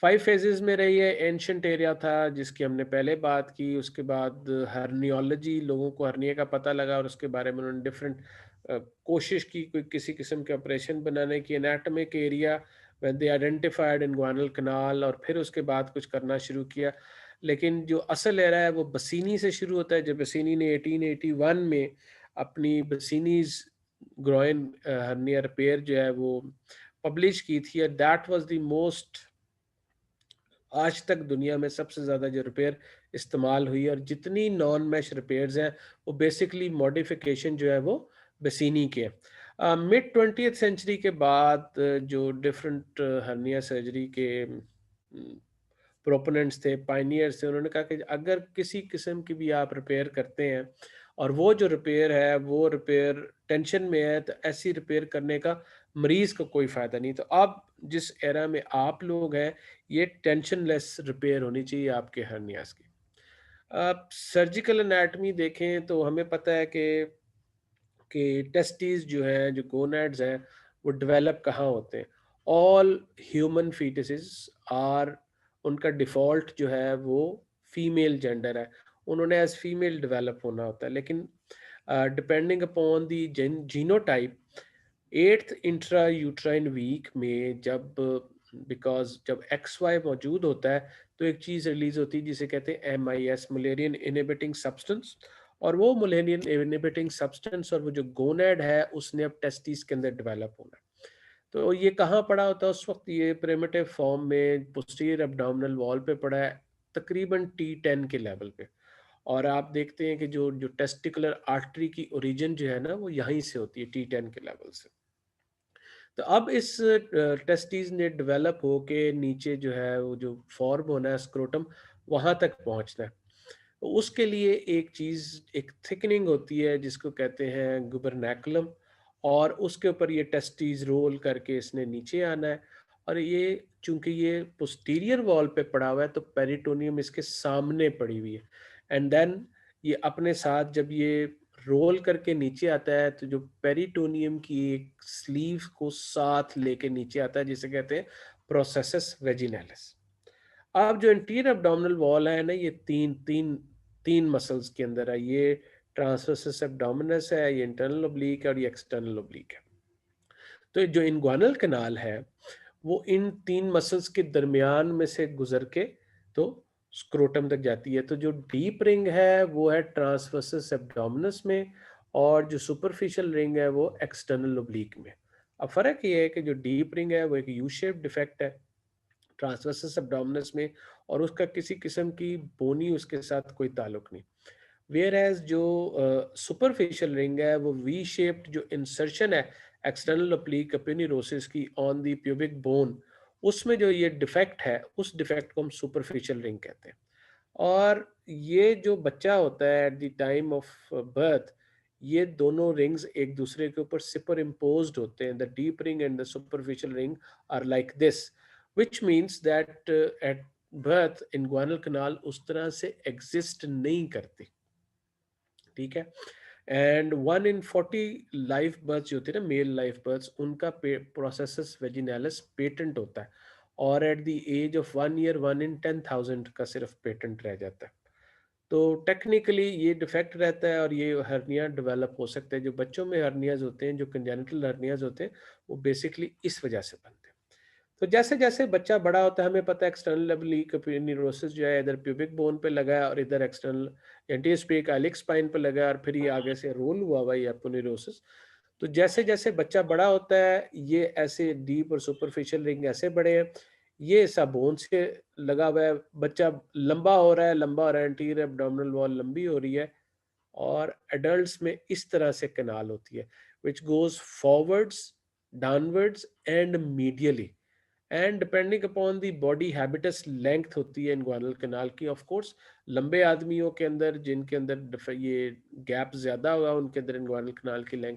5 फेजेस में रही है। एंशंट एरिया था जिसकी हमने पहले बात की, उसके बाद हर्नियोलॉजी, लोगों को हर्निया का पता लगा और उसके बारे में उन्होंने डिफरेंट कोशिश की कोई किसी किस्म के ऑपरेशन बनाने की। Anatomic area when they identified inguinal canal, और फिर उसके बाद कुछ करना शुरू किया। लेकिन जो असल एरा है वो बसीनी से शुरू होता है, जब बसीनी ने 1881 में अपनी बसीनीज ग्रोइन हर्निया रिपेयर जो है वो पब्लिश की थी। दैट वाज द मोस्ट, आज तक दुनिया में सबसे ज़्यादा जो रिपेयर इस्तेमाल हुई है, और जितनी नॉन मैश रिपेयर्स हैं वो बेसिकली मॉडिफिकेशन जो है वो बेसिनी के हैं। मिड 20th सेंचुरी के बाद जो डिफरेंट हर्निया सर्जरी के प्रोपोनेंट्स थे, पाइनियर्स थे, उन्होंने कहा कि अगर किसी किस्म की भी आप रिपेयर करते हैं और वो जो रिपेयर है वो रिपेयर टेंशन में है, तो ऐसी रिपेयर करने का मरीज को कोई फ़ायदा नहीं। तो अब जिस एरा में आप लोग हैं, ये टेंशन लेस रिपेयर होनी चाहिए आपके हर्नियाज की। आप सर्जिकल एनाटमी देखें तो हमें पता है कि टेस्टिस जो है, जो गोनैड्स हैं, वो डेवलप कहाँ होते हैं? ऑल ह्यूमन फीटसेस आर, उनका डिफ़ॉल्ट जो है वो फीमेल जेंडर है, उन्होंने एज फीमेल डेवलप होना होता है। लेकिन depending upon the genotype, eighth intra uterine week में जब, बिकॉज जब एक्स वाई मौजूद होता है तो एक चीज़ रिलीज होती है जिसे कहते हैं MIS, मुलेरियन इनहिबिटिंग सब्सटेंस। और वो मुलेरियन इनहिबिटिंग सब्सटेंस और वो जो गोनेड है उसने अब टेस्टिस के अंदर डेवलप होना है। तो ये कहाँ पड़ा होता है उस वक्त? ये प्रिमिटिव फॉर्म में पोस्टीरियर एब्डोमिनल वॉल पे पड़ा है, तकरीबन T10 के लेवल पे। और आप देखते हैं कि जो जो टेस्टिकुलर आर्टरी की ओरिजिन जो है ना वो यहीं से होती है, T10 के लेवल से। तो अब इस टेस्टिस ने डेवलप होके नीचे जो है वो जो फॉर्म होना है स्क्रोटम, वहां तक पहुंचना है। तो उसके लिए एक चीज, एक थिकनिंग होती है जिसको कहते हैं गुबरनैकुलम, और उसके ऊपर ये टेस्टिस रोल करके इसने नीचे आना है। और ये चूंकि ये पोस्टीरियर वॉल पे पड़ा हुआ है तो पेरिटोनियम इसके सामने पड़ी हुई है। एंड देन ये अपने साथ जब ये रोल करके नीचे आता है तो जो पेरिटोनियम की एक स्लीव को साथ लेके नीचे आता है जिसे कहते हैं प्रोसेसस वेजिनैलिस। अब जो इंटीरियर एब्डोमिनल वॉल है ना, ये तीन तीन तीन मसल्स के अंदर है। ये ट्रांसवर्सस एब्डोमिनस है, ये इंटरनल ओब्लिक है और ये एक्सटर्नल ओब्लिक है। तो जो इनग्वानल कनाल है वो इन तीन मसल्स के दरमियान में से गुजर के तो स्क्रोटम तक जाती है। तो जो डीप रिंग है वो है ट्रांसवर्सस एब्डोमिनस में, और जो सुपरफिशियल रिंग है वो एक्सटर्नल ओब्लिक में। अब फर्क ये है कि जो डीप रिंग है वो एक यू शेप डिफेक्ट है ट्रांसवर्सस एब्डोमिनस में, और उसका किसी किस्म की बोनी उसके साथ कोई ताल्लुक नहीं। वेयर एज जो सुपरफिशियल रिंग है वो वी शेप्ड जो इंसर्शन है एक्सटर्नल ओब्लिक एपिन्यूरोसिस की ऑन द प्यूबिक बोन, उसमें जो ये डिफेक्ट है उस डिफेक्ट को हम सुपरफिशियल रिंग कहते हैं। और ये जो बच्चा होता है at the time of birth, ये दोनों रिंग्स एक दूसरे के ऊपर सुपर इम्पोज्ड होते हैं। The deep ring and the superficial ring are like this, which means that at birth inguinal canal उस तरह से एग्जिस्ट नहीं करती। ठीक है। एंड 1 in 40 लाइफ बर्थ जो होती है ना, मेल लाइफ बर्थ, उनका प्रोसेसस वेजिनैलिस पेटेंट होता है, और at the age of 1 year 1 in 10,000 का सिर्फ पेटेंट रह जाता है। तो टेक्निकली ये डिफेक्ट रहता है और ये हर्निया डेवलप हो सकते हैं। जो बच्चों में हर्नियाज होते हैं, जो कंजेनिटल हर्नियाज होते हैं, वो बेसिकली इस वजह से बनते हैं। तो जैसे जैसे बच्चा बड़ा होता है, हमें पता है एक्सटर्नल ओब्लिक न्यूरोसिस जो है इधर प्यूबिक बोन पे लगा है और इधर एक्सटर्नल एंटीस्पेक आइलिक स्पाइन पे लगा है, और फिर ये आगे से रोल हुआ हुआ है एपोन्यूरोसिस। तो जैसे जैसे बच्चा बड़ा होता है ये ऐसे डीप और सुपरफिशियल रिंग ऐसे बड़े हैं, ये सब बोन से लगा हुआ है। बच्चा लंबा हो रहा है, लंबा हो रहा है, एंटीरियर एब्डोमिनल वॉल लंबी हो रही है। और एडल्ट्स में इस तरह से कनाल होती है which goes forwards, downwards and medially, and depending upon the body habitus length होती है इनग्वानल कनाल की। ऑफ कोर्स लंबे आदमियों के अंदर जिनके अंदर ये गैप ज्यादा होगा उनके अंदर इनग्वानल कनाल की लेंथ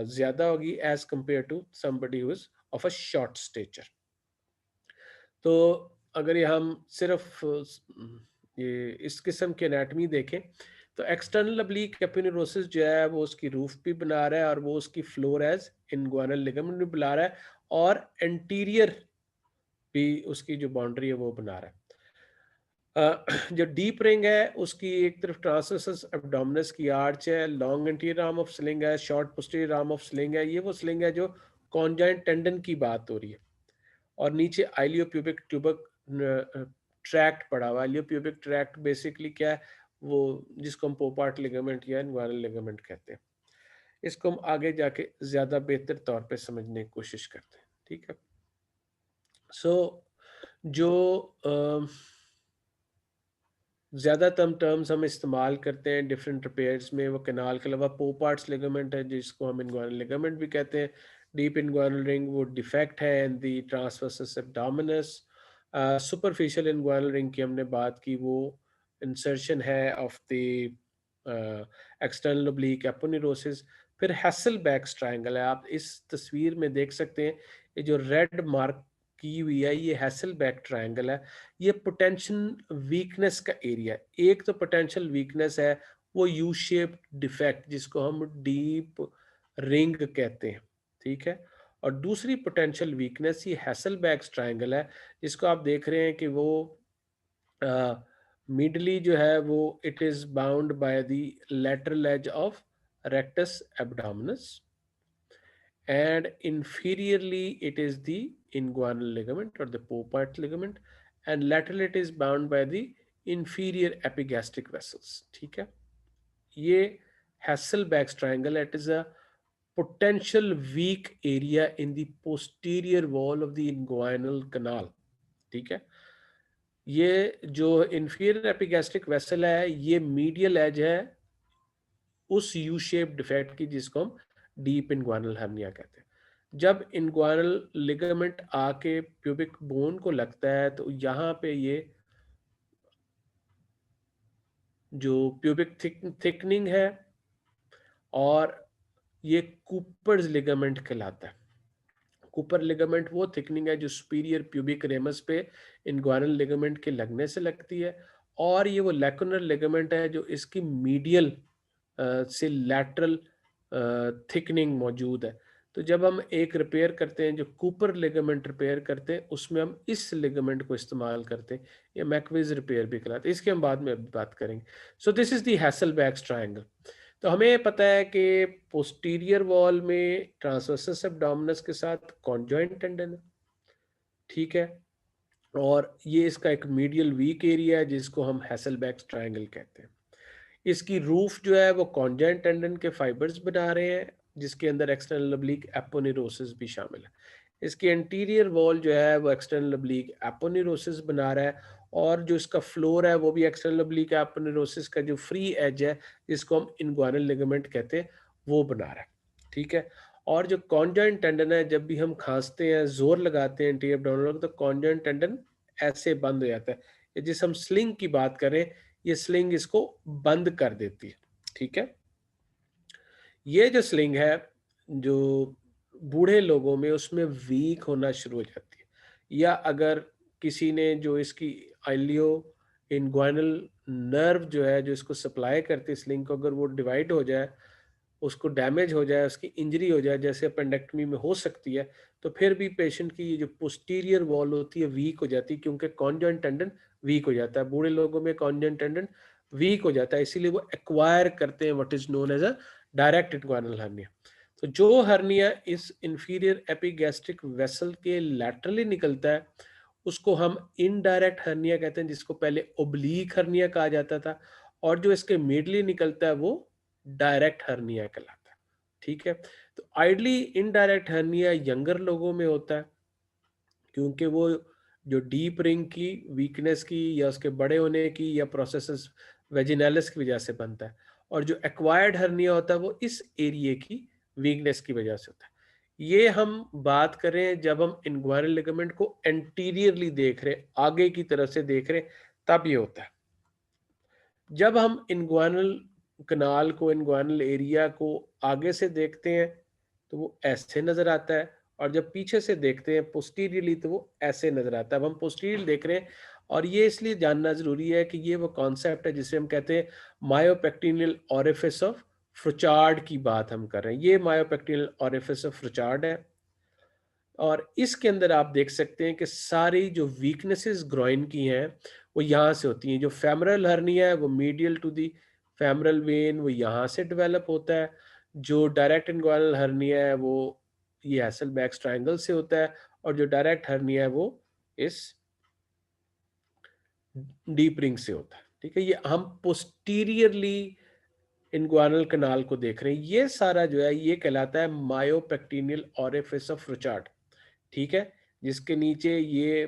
ज्यादा होगी as compared to somebody who is of a short stature. तो अगर ये हम सिर्फ ये इस किस्म की एनाटमी देखें तो एक्सटर्नल ओब्लिक एपिन्यूरोसिस जो है वो उसकी रूफ भी बना रहा है और वो उसकी फ्लोर एज इनग्वानल लिगामेंट भी बना रहा है, और एंटीरियर भी उसकी जो बाउंड्री है वो बना रहा है। जो डीप रिंग है उसकी एक तरफ ट्रांसवर्सस एब्डोमिनस की आर्च है, long anterior arm of sling है, short posterior arm of sling है। ये वो स्लिंग है जो कॉन्जाइंट टेंडन की बात हो रही है। और नीचे आइलियोप्यूबिक ट्यूबक ट्रैक्ट पड़ा हुआ है। आइलियोप्यूबिक ट्रैक्ट बेसिकली क्या है, वो जिसको हम पोपार्ट लिगामेंट या इन्वायरल लिगामेंट कहते हैं। इसको हम आगे जाके ज्यादा बेहतर तौर पे समझने की कोशिश करते हैं। ठीक है। सो जो ज़्यादातर टर्म्स हम इस्तेमाल करते हैं डिफरेंट रिपेयर्स में, वो कनाल के अलावा पोपार्ट्स लिगामेंट है जिसको हम इनग्वानल लिगामेंट भी कहते हैं। डीप इनग्वानल रिंग वो डिफेक्ट है इन दी ट्रांसवर्सस एब्डोमिनस। सुपरफिशियल इनग्वानल रिंग की हमने बात की, वो इंसर्शन है of the external oblique aponeurosis. फिर हैसलबैक ट्रायंगल है, आप इस तस्वीर में देख सकते हैं, ये जो रेड मार्क की हुई है ये हैसलबैक ट्रायंगल है। ये पोटेंशियल वीकनेस का एरिया है। एक तो पोटेंशियल वीकनेस है वो यू शेप डिफेक्ट जिसको हम डीप रिंग कहते हैं। ठीक है। और दूसरी पोटेंशियल वीकनेस ये हैसलबैक ट्रायंगल है जिसको आप देख रहे हैं कि वो मिडली जो है वो it is bound by the lateral edge of rectus abdominis, and inferiorly it is the inguinal ligament or the Popart ligament, and laterally it is bound by the inferior epigastric vessels. ठीक है, ये Hasselback's triangle, it is a potential weak area in the posterior wall of the inguinal canal. ठीक है, ये जो inferior epigastric vessel है ये medial edge है उस यू शेप डिफेक्ट की जिसको हम डीप इनग्वानल हर्निया कहते हैं। जब इनग्वानल लिगामेंट आके प्यूबिक बोन को लगता है तो यहाँ पे ये जो प्यूबिक थिकनिंग है और ये कूपर्स लिगामेंट कहलाता है। कूपर लिगामेंट वो थिकनिंग है जो सुपीरियर प्यूबिक रेमस पे इनग्वानल लिगामेंट के लगने से लगती है, और ये वो लैकुनर लिगामेंट है जो इसकी मीडियल से लैटरल थिकनिंग मौजूद है। तो जब हम एक रिपेयर करते हैं जो कूपर लिगामेंट रिपेयर करते हैं उसमें हम इस लिगामेंट को इस्तेमाल करते हैं, ये मैकविज रिपेयर भी कहलाता है, इसके हम बाद में अभी बात करेंगे। So this is the Hesselbach's triangle. तो हमें पता है कि पोस्टीरियर वॉल में ट्रांसवर्सस एब्डोमिनस के साथ कॉन्जॉइंट टेंडन है, ठीक है, और ये इसका एक मीडियल वीक एरिया है जिसको हम हैसलबैक्स ट्रायंगल कहते हैं। इसकी रूफ जो है वो कॉन्जॉइंट टेंडन के फाइबर्स बना रहे हैं जिसके अंदर एक्सटर्नल ओब्लिक एपोनेरोसिस भी शामिल है। इसकी इंटीरियर वॉल जो है वो एक्सटर्नल ओब्लिक एपोनेरोसिस बना रहा है, और जो इसका फ्लोर है वो भी एक्सटर्नल ओब्लिक एपोनेरोसिस का जो फ्री एज है जिसको हम इनग्वानल लिगामेंट कहते हैं वो बना रहा है, ठीक है। और जो कॉन्जॉइंट टेंडन है जब भी हम खांसते हैं जोर लगाते हैं एंटीरियर एब्डोमिनल तो कॉन्जॉइंट टेंडन ऐसे बंद हो जाता है। जिस हम स्लिंग की बात करें ये स्लिंग इसको बंद कर देती है, ठीक है। ये जो स्लिंग है जो बूढ़े लोगों में उसमें वीक होना शुरू हो जाती है, या अगर किसी ने जो इसकी आइलियो इनग्वाइनल नर्व जो है जो इसको सप्लाई करती है स्लिंग को, अगर वो डिवाइड हो जाए, उसको डैमेज हो जाए, उसकी इंजरी हो जाए जैसे अपेंडेक्टमी में हो सकती है, तो फिर भी पेशेंट की ये जो पोस्टीरियर वॉल होती है वीक हो जाती है क्योंकि कॉन्जॉइंट टेंडन वीक हो जाता है। बूढ़े लोगों में कॉन्जॉइंट टेंडन वीक हो जाता है, इसीलिए वो एक्वायर करते हैं what is known as a direct inguinal hernia. तो जो हर्निया इस इंफीरियर एपिगैस्ट्रिक वेसल के लैटरली निकलता है उसको हम इनडायरेक्ट हर्निया कहते हैं, जिसको पहले ओब्लीक हर्निया कहा जाता था, और जो इसके मिडली निकलता है वो डायरेक्ट हर्निया कहलाता है, ठीक है। तो आइडली इनडायरेक्ट हर्निया यंगर लोगों में होता है क्योंकि वो जो डीप रिंग की वीकनेस की या उसके बड़े होने की या प्रोसेसेस वेजिनालिस की वजह से बनता है, और जो एक्वायर्ड हर्निया होता है वो इस एरिया की वीकनेस की वजह से होता है। ये हम बात करें जब हम इनग्वायरल लिगामेंट को एंटीरियरली देख रहे हैं, आगे की तरफ से देख रहे हैं, तब ये होता है। जब हम इनग्वायनल कनाल को इनग्वायनल एरिया को आगे से देखते हैं तो वो ऐसे नजर आता है, और जब पीछे से देखते हैं पोस्टीरियरली तो वो ऐसे नजर आता है। अब हम पोस्टीरियर देख रहे हैं, और ये इसलिए जानना जरूरी है कि ये वो कॉन्सेप्ट है जिसे हम कहते हैं मायोपेक्टिनियल ओरिफिस ऑफ फ्रुचार्ड की बात हम कर रहे हैं। ये मायोपेक्टिनियल ओरिफिस ऑफ फ्रुचार्ड है, और इसके अंदर आप देख सकते हैं कि सारी जो वीकनेसेस ग्रॉइन की हैं वो यहाँ से होती हैं। जो फेमरल हर्निया है वो medial to the femoral vein वो यहाँ से डेवलप होता है। जो डायरेक्ट इनग्वाइनल हर्निया है वो ये हैसलबैक्स ट्रायंगल से होता है, और जो डायरेक्ट हर्निया है वो इस डीप रिंग से होता है, ठीक है। ये हम पोस्टीरियरली इनग्वाइनल कनाल को देख रहे हैं, ये सारा जो है ये कहलाता है मायोपेक्टिनियल ओरिफिस ऑफ फ्रुचार्ड, ठीक है, जिसके नीचे ये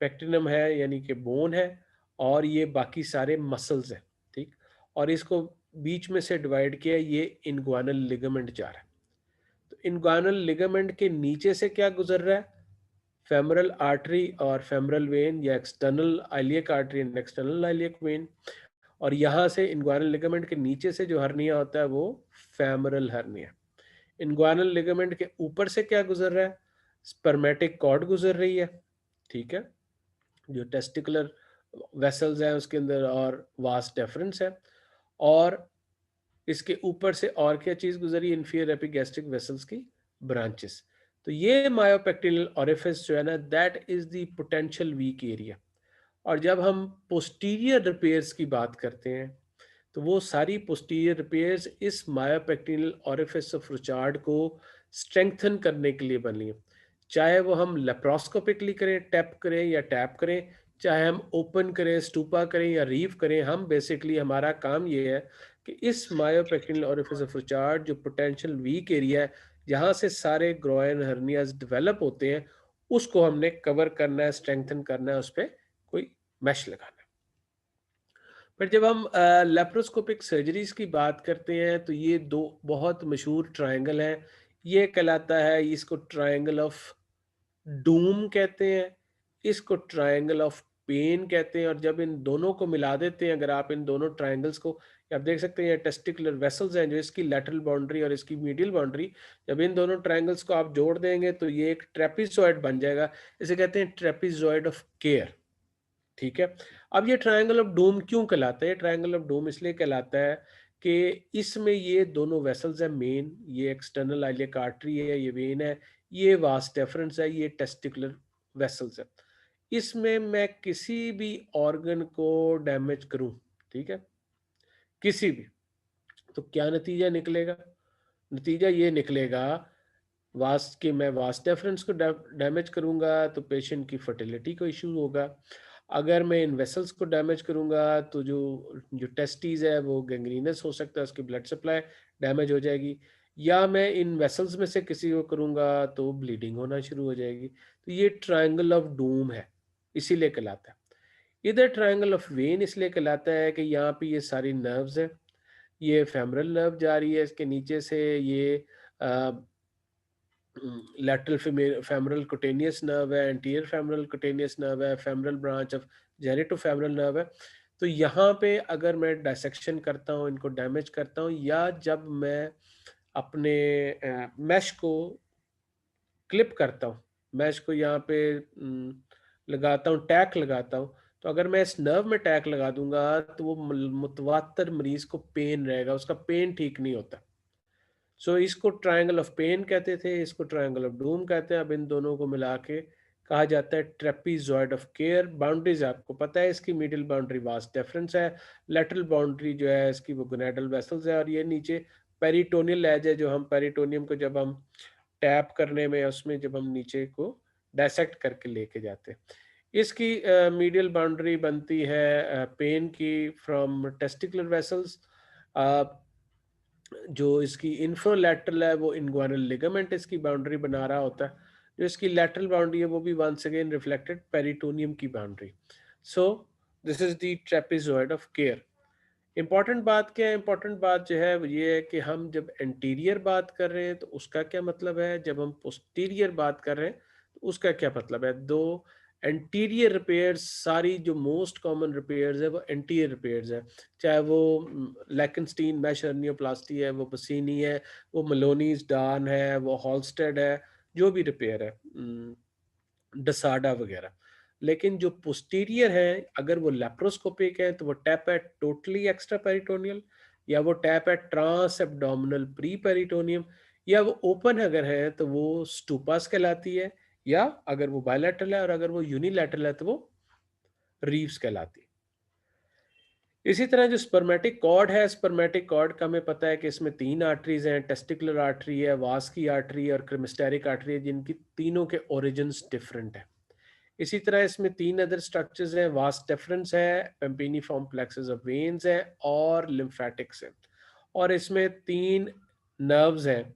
पेक्टिनम है यानी कि बोन है, और ये बाकी सारे मसल्स हैं, ठीक। और इसको बीच में से डिवाइड किया, ये इनग्वाइनल लिगामेंट जा रहा है। तो इनग्वाइनल लिगामेंट के नीचे से क्या गुजर रहा है, फेमरल आर्टरी और फेमरल वेन, या external iliac artery and external iliac when, और यहाँ से इनग्वाइनल लिगामेंट के नीचे से जो हर्निया होता है वो फेमरल हर्निया। इनग्वाइनल लिगामेंट के ऊपर से क्या गुजर रहा है, स्पर्मेटिक कॉर्ड गुजर रही है, ठीक है, जो टेस्टिकुलर वेसल्स हैं उसके अंदर, और वास डेफरेंस है, और इसके ऊपर से और क्या चीज गुजरी, इंफीरियर एपिगैस्ट्रिक वेसल्स की ब्रांचेस। तो ये मायोपेक्टिनल ओरिफिस जो है ना that is the potential weak area. और जब हम पोस्टीरियर रिपेयर्स की बात करते हैं तो वो सारी पोस्टीरियर रिपेयर्स इस मायोपेक्टिनल ओरिफिस ऑफ रुचार्ड को स्ट्रेंथन करने के लिए बनी है। चाहे वो हम लेप्रोस्कोपिकली करें, टैप करें या टैप करें, चाहे हम ओपन करें, स्टूपा करें या रीव करें, हम बेसिकली हमारा काम ये है कि इस मायोपेक्टिनल ओरिफिस ऑफ रुचार्ड जो पोटेंशियल वीक एरिया है, जहाँ से सारे ग्रोइन हर्नियाज डेवलप होते हैं, उसको हमने कवर करना है, स्ट्रेंथन करना है, उस पर कोई मैश लगाना है। पर जब हम लेप्रोस्कोपिक सर्जरीज की बात करते हैं तो ये दो बहुत मशहूर ट्रायंगल हैं। ये कहलाता है, इसको ट्रायंगल ऑफ डूम कहते हैं, इसको ट्रायंगल ऑफ पेन कहते हैं। और जब इन दोनों को मिला देते हैं, अगर आप इन दोनों ट्रायंगल्स को, आप देख सकते हैं ये टेस्टिकुलर वेसल्स हैं जो इसकी लैटरल बाउंड्री और इसकी मीडियल बाउंड्री, जब इन दोनों ट्रायंगल्स को आप जोड़ देंगे तो ये एक ट्रेपिजॉइड बन जाएगा। इसे कहते हैं ट्रेपिजॉइड ऑफ केयर। ठीक है। अब ये ट्रायंगल ऑफ डूम क्यों कहलाता है? ट्रायंगल ऑफ डूम इसलिए कहलाता है कि इसमें ये दोनों वेसल्स हैं मेन, ये एक्सटर्नल आइलियक आर्टरी है, ये वेन है, ये वास डेफरेंस है, ये टेस्टिकुलर वेसल्स है। इसमें मैं किसी भी ऑर्गन को डैमेज करूं, ठीक है, किसी भी, तो क्या नतीजा निकलेगा? नतीजा ये निकलेगा वास्ट के मैं वास्ट डेफरेंस को डैमेज करूंगा तो पेशेंट की फर्टिलिटी को इशू होगा। अगर मैं इन वेसल्स को डैमेज करूंगा तो जो जो टेस्टीज है वो गैंग्रीनस हो सकता है, उसकी ब्लड सप्लाई डैमेज हो जाएगी। या मैं इन वेसल्स में से किसी को करूंगा तो ब्लीडिंग होना शुरू हो जाएगी। तो ये ट्रायंगल ऑफ डूम है, इसीलिए कहलाता है। इधर ट्रायंगल ऑफ वेन इसलिए कहलाता है कि यहाँ पे ये सारी नर्व्स है, ये फेमरल नर्व जा रही है, इसके नीचे से ये लैटरल फेमरल कुटेनियस नर्व है, एंटीरियर फेमरल कुटेनियस नर्व है, फेमरल ब्रांच ऑफ जेनिटोफेमरल नर्व है। तो यहाँ पे अगर मैं डायसेक्शन करता हूँ, इनको डैमेज करता हूँ, या जब मैं अपने मैश को क्लिप करता हूँ, मैश को यहाँ पे लगाता हूँ, टैक लगाता हूँ, तो अगर मैं इस नर्व में टैक लगा दूंगा तो वो मुतवातर मरीज को पेन रहेगा, उसका पेन ठीक नहीं होता। सो इसको ट्रायंगल ऑफ पेन कहते थे, इसको ट्रायंगल ऑफ डूम कहते हैं। अब इन दोनों को मिला के कहा जाता है ट्रेपीजॉइड ऑफ केयर। बाउंड्रीज आपको पता है, इसकी मिडिल बाउंड्री वास डेफरेंस है, लेटरल बाउंड्री जो है इसकी वो गोनेडल वेसल्स है, और ये नीचे पेरिटोनियल एज है, जो हम पेरिटोनियम को जब हम टैप करने में उसमें जब हम नीचे को डायसेक्ट करके लेके जाते हैं। इसकी मीडियल बाउंड्री बनती है पेन की फ्रॉम टेस्टिकुलर वेसल्स। जो इसकी इंफ्रोलैटरल है वो इनग्वानल लिगामेंट इसकी बाउंड्री बना रहा होता है। जो इसकी लैटरल बाउंड्री है वो भी वंस अगेन रिफ्लेक्टेड पेरिटोनियम की boundary. So this is the trapezoid of care. Important बात क्या है? इंपॉर्टेंट बात जो है वो ये है कि हम जब एंटीरियर बात कर रहे हैं तो उसका क्या मतलब है, जब हम पोस्टीरियर बात कर रहे हैं तो उसका क्या मतलब है। दो एंटीरियर रिपेयर्स, सारी जो मोस्ट कॉमन रिपेयर्स है वो एंटीरियर रिपेयर्स है, चाहे वो लैकेंस्टीन मैश हर्नियोप्लास्टी है, वो बसीनी है, वो मलोनीज डान है, वो हॉलस्टेड है, जो भी रिपेयर है, डसाडा वगैरह। लेकिन जो पोस्टीरियर है, अगर वो लेप्रोस्कोपिक है तो वो टैप है टोटली एक्स्ट्रा पेरिटोनियल, या वो टैप है ट्रांस एब्डोमिनल प्री पेरिटोनियम, या वो ओपन अगर है तो वो स्टूपास कहलाती है, या अगर वो बायलैटरल है और अगर वो यूनिलैटरल है तो वो रीव्स कहलाती है। इसी तरह जो स्पर्मेटिक कॉर्ड है, स्पर्मेटिक कॉर्ड का हमें पता है कि इसमें तीन आर्टरीज हैं, टेस्टिकुलर आर्टरी है, वास की आर्टरी और क्रिमिस्टेरिक आर्टरी है, जिनकी तीनों के ओरिजिन्स डिफरेंट है। इसी तरह इसमें तीन अदर स्ट्रक्चर्स हैं, वास डेफरेंस है, पेम्पिनिफॉर्म प्लेक्सस ऑफ वेन्स है और लिम्फेटिक्स है। और इसमें तीन नर्व्स हैं,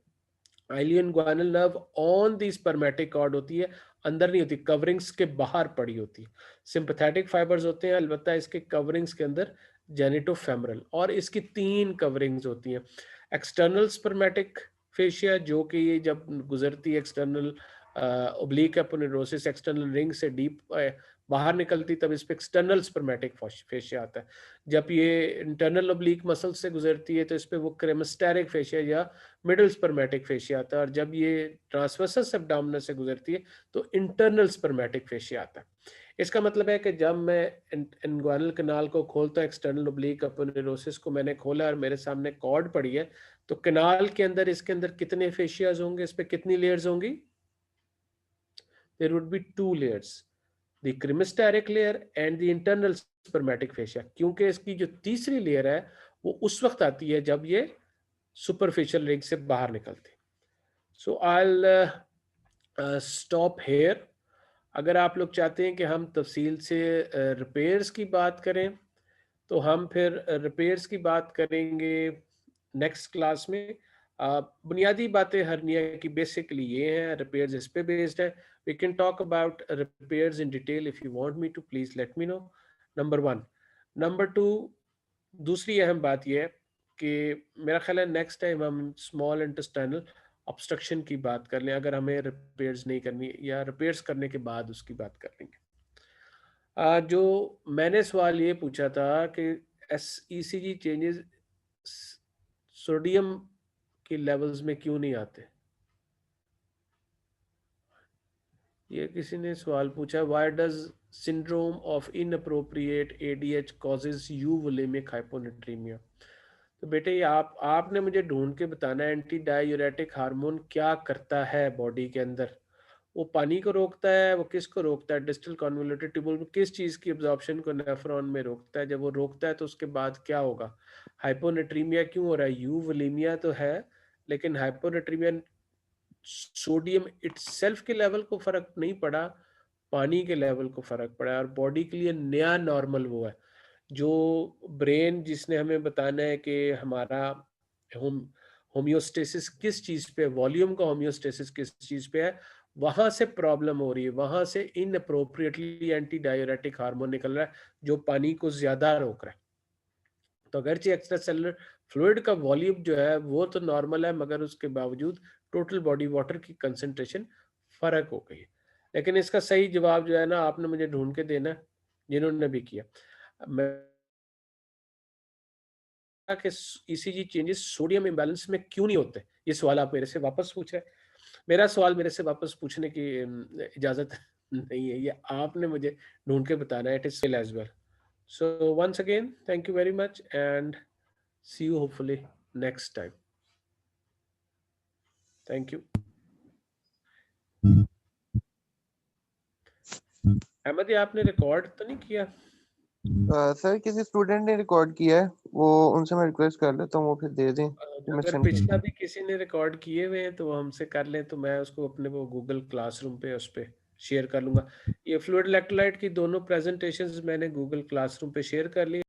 ilioinguinal nerve on the spermatic cord होती है, अंदर नहीं होती, कवरिंग्स के बाहर पड़ी होती है। सिंपैथेटिक फाइबर्स होते हैं, अलबत्ता इसके कवरिंग्स के अंदर जेनिटोफेमरल, और इसकी तीन कवरिंग्स होती हैं। एक्सटर्नल स्पर्मेटिक फेशिया, जो कि ये जब गुजरती है एक्सटर्नल ओब्लिक एपोनेरोसिस, एक्सटर्नल रिंग से डीप बाहर निकलती, तब इस पे एक्सटर्नल स्पर्मेटिक फेशिया आता है। जब ये इंटरनल ओब्लिक मसल से गुजरती है तो इस पे वो क्रेमस्टेरिक फेशिया या मिडल स्पर्मेटिक फेशिया आता है, और जब ये ट्रांसवर्सस एब्डोमिनल से गुजरती है तो इंटरनल स्पर्मेटिक फेशिया आता है। इसका मतलब है कि जब मैं इन्ग्वानल कनाल को खोलता हूँ, एक्सटर्नल ओब्लिक अपोनेरोसिस को मैंने खोला और मेरे सामने कॉर्ड पड़ी है, तो कनाल के अंदर इसके अंदर कितने फेशियाज होंगे, इस पे कितनी लेयर्स होंगी? There would be two layers, the cremasteric layer and the internal spermatic fascia. क्योंकि इसकी जो तीसरी लेयर है वो उस वक्त आती है जब ये सुपरफिशियल रिंग से बाहर निकलती। सो आई स्टॉप हेयर। अगर आप लोग चाहते हैं कि हम तफसील से रिपेयर्स की बात करें तो हम फिर रिपेयर्स की बात करेंगे नेक्स्ट क्लास में। बुनियादी बातें हर्निया की बेसिकली ये हैं, रिपेयर्स इस पे बेस्ड है। We can talk about repairs in detail if you want me to, please let me know. Number one. Number two, दूसरी अहम बात यह है कि मेरा ख्याल है नेक्स्ट टाइम हम स्मॉल इंटेस्टाइनल ऑब्स्ट्रक्शन की बात कर लें, अगर हमें रिपेयर्स नहीं करनी या रिपेयर्स करने के बाद उसकी बात कर लेंगे। जो मैंने सवाल ये पूछा था कि एस ईसीजी चेंजेस सोडियम के लेवल्स में क्यों नहीं आते, ये किसी ने सवाल पूछा। Why does syndrome of inappropriate ADH causes euvolemic hyponatremia. तो बेटे ये आपने मुझे ढूंढ के बताना है एंटी डायूरेटिक हार्मोन क्या करता है बॉडी के अंदर। वो पानी को रोकता है, वो किस को रोकता है, डिस्टल कन्वोल्यूटेड ट्यूबुल में किस चीज की एब्जॉर्प्शन को नेफ्रॉन में रोकता है। जब वो रोकता है तो उसके बाद क्या होगा, हाइपोनेट्रीमिया क्यों हो रहा है। यू वोलेमिया तो है लेकिन हाइपोनेट्रीमिया सोडियम इटसेल्फ के लेवल को फर्क नहीं पड़ा, पानी के लेवल को फर्क पड़ा है। और बॉडी के लिए नया नॉर्मल वो है जो ब्रेन जिसने हमें बताना है कि हमारा होम होम्योस्टेसिस किस चीज पे, वॉल्यूम का होम्योस्टेसिस किस चीज पे है, वहां से प्रॉब्लम हो रही है, वहां से इनअप्रोप्रिएटली एंटी डायूरेटिक हार्मोन निकल रहा है जो पानी को ज्यादा रोक रहा है। तो अगरचे एक्स्ट्रा सेलुलर फ्लूइड का वॉल्यूम जो है वो तो नॉर्मल है, मगर उसके बावजूद टोटल बॉडी वाटर की कंसंट्रेशन फर्क हो गई है। लेकिन इसका सही जवाब जो है ना आपने मुझे ढूंढ के देना है, जिन्होंने भी किया। मैं कि ईसीजी चेंजेस सोडियम इम्बैलेंस में क्यों नहीं होते, ये सवाल आप मेरे से वापस पूछ रहे हैं। मेरा सवाल मेरे से वापस पूछने की इजाजत नहीं है, ये आपने मुझे ढूंढ के बताना है। It is as well. So once again thank you very much and see you hopefully next time. Thank you. Ahmad, ये आपने रिकॉर्ड तो नहीं किया? सर किसी स्टूडेंट ने रिकॉर्ड किया है, वो उनसे मैं रिक्वेस्ट कर लेता हूँ, वो फिर दे दें फिर मैं अगर सेंड कर पिछला दूँ। भी किसी ने रिकॉर्ड किए हुए हैं तो वो हमसे कर लें तो मैं उसको अपने वो गूगल क्लासरूम पे उस पे शेयर कर लूंगा। ये फ्लूइड इलेक्ट्रोलाइट की दोनों प्रेजेंटेशंस मैंने गूगल क्लासरूम पे शेयर कर ली।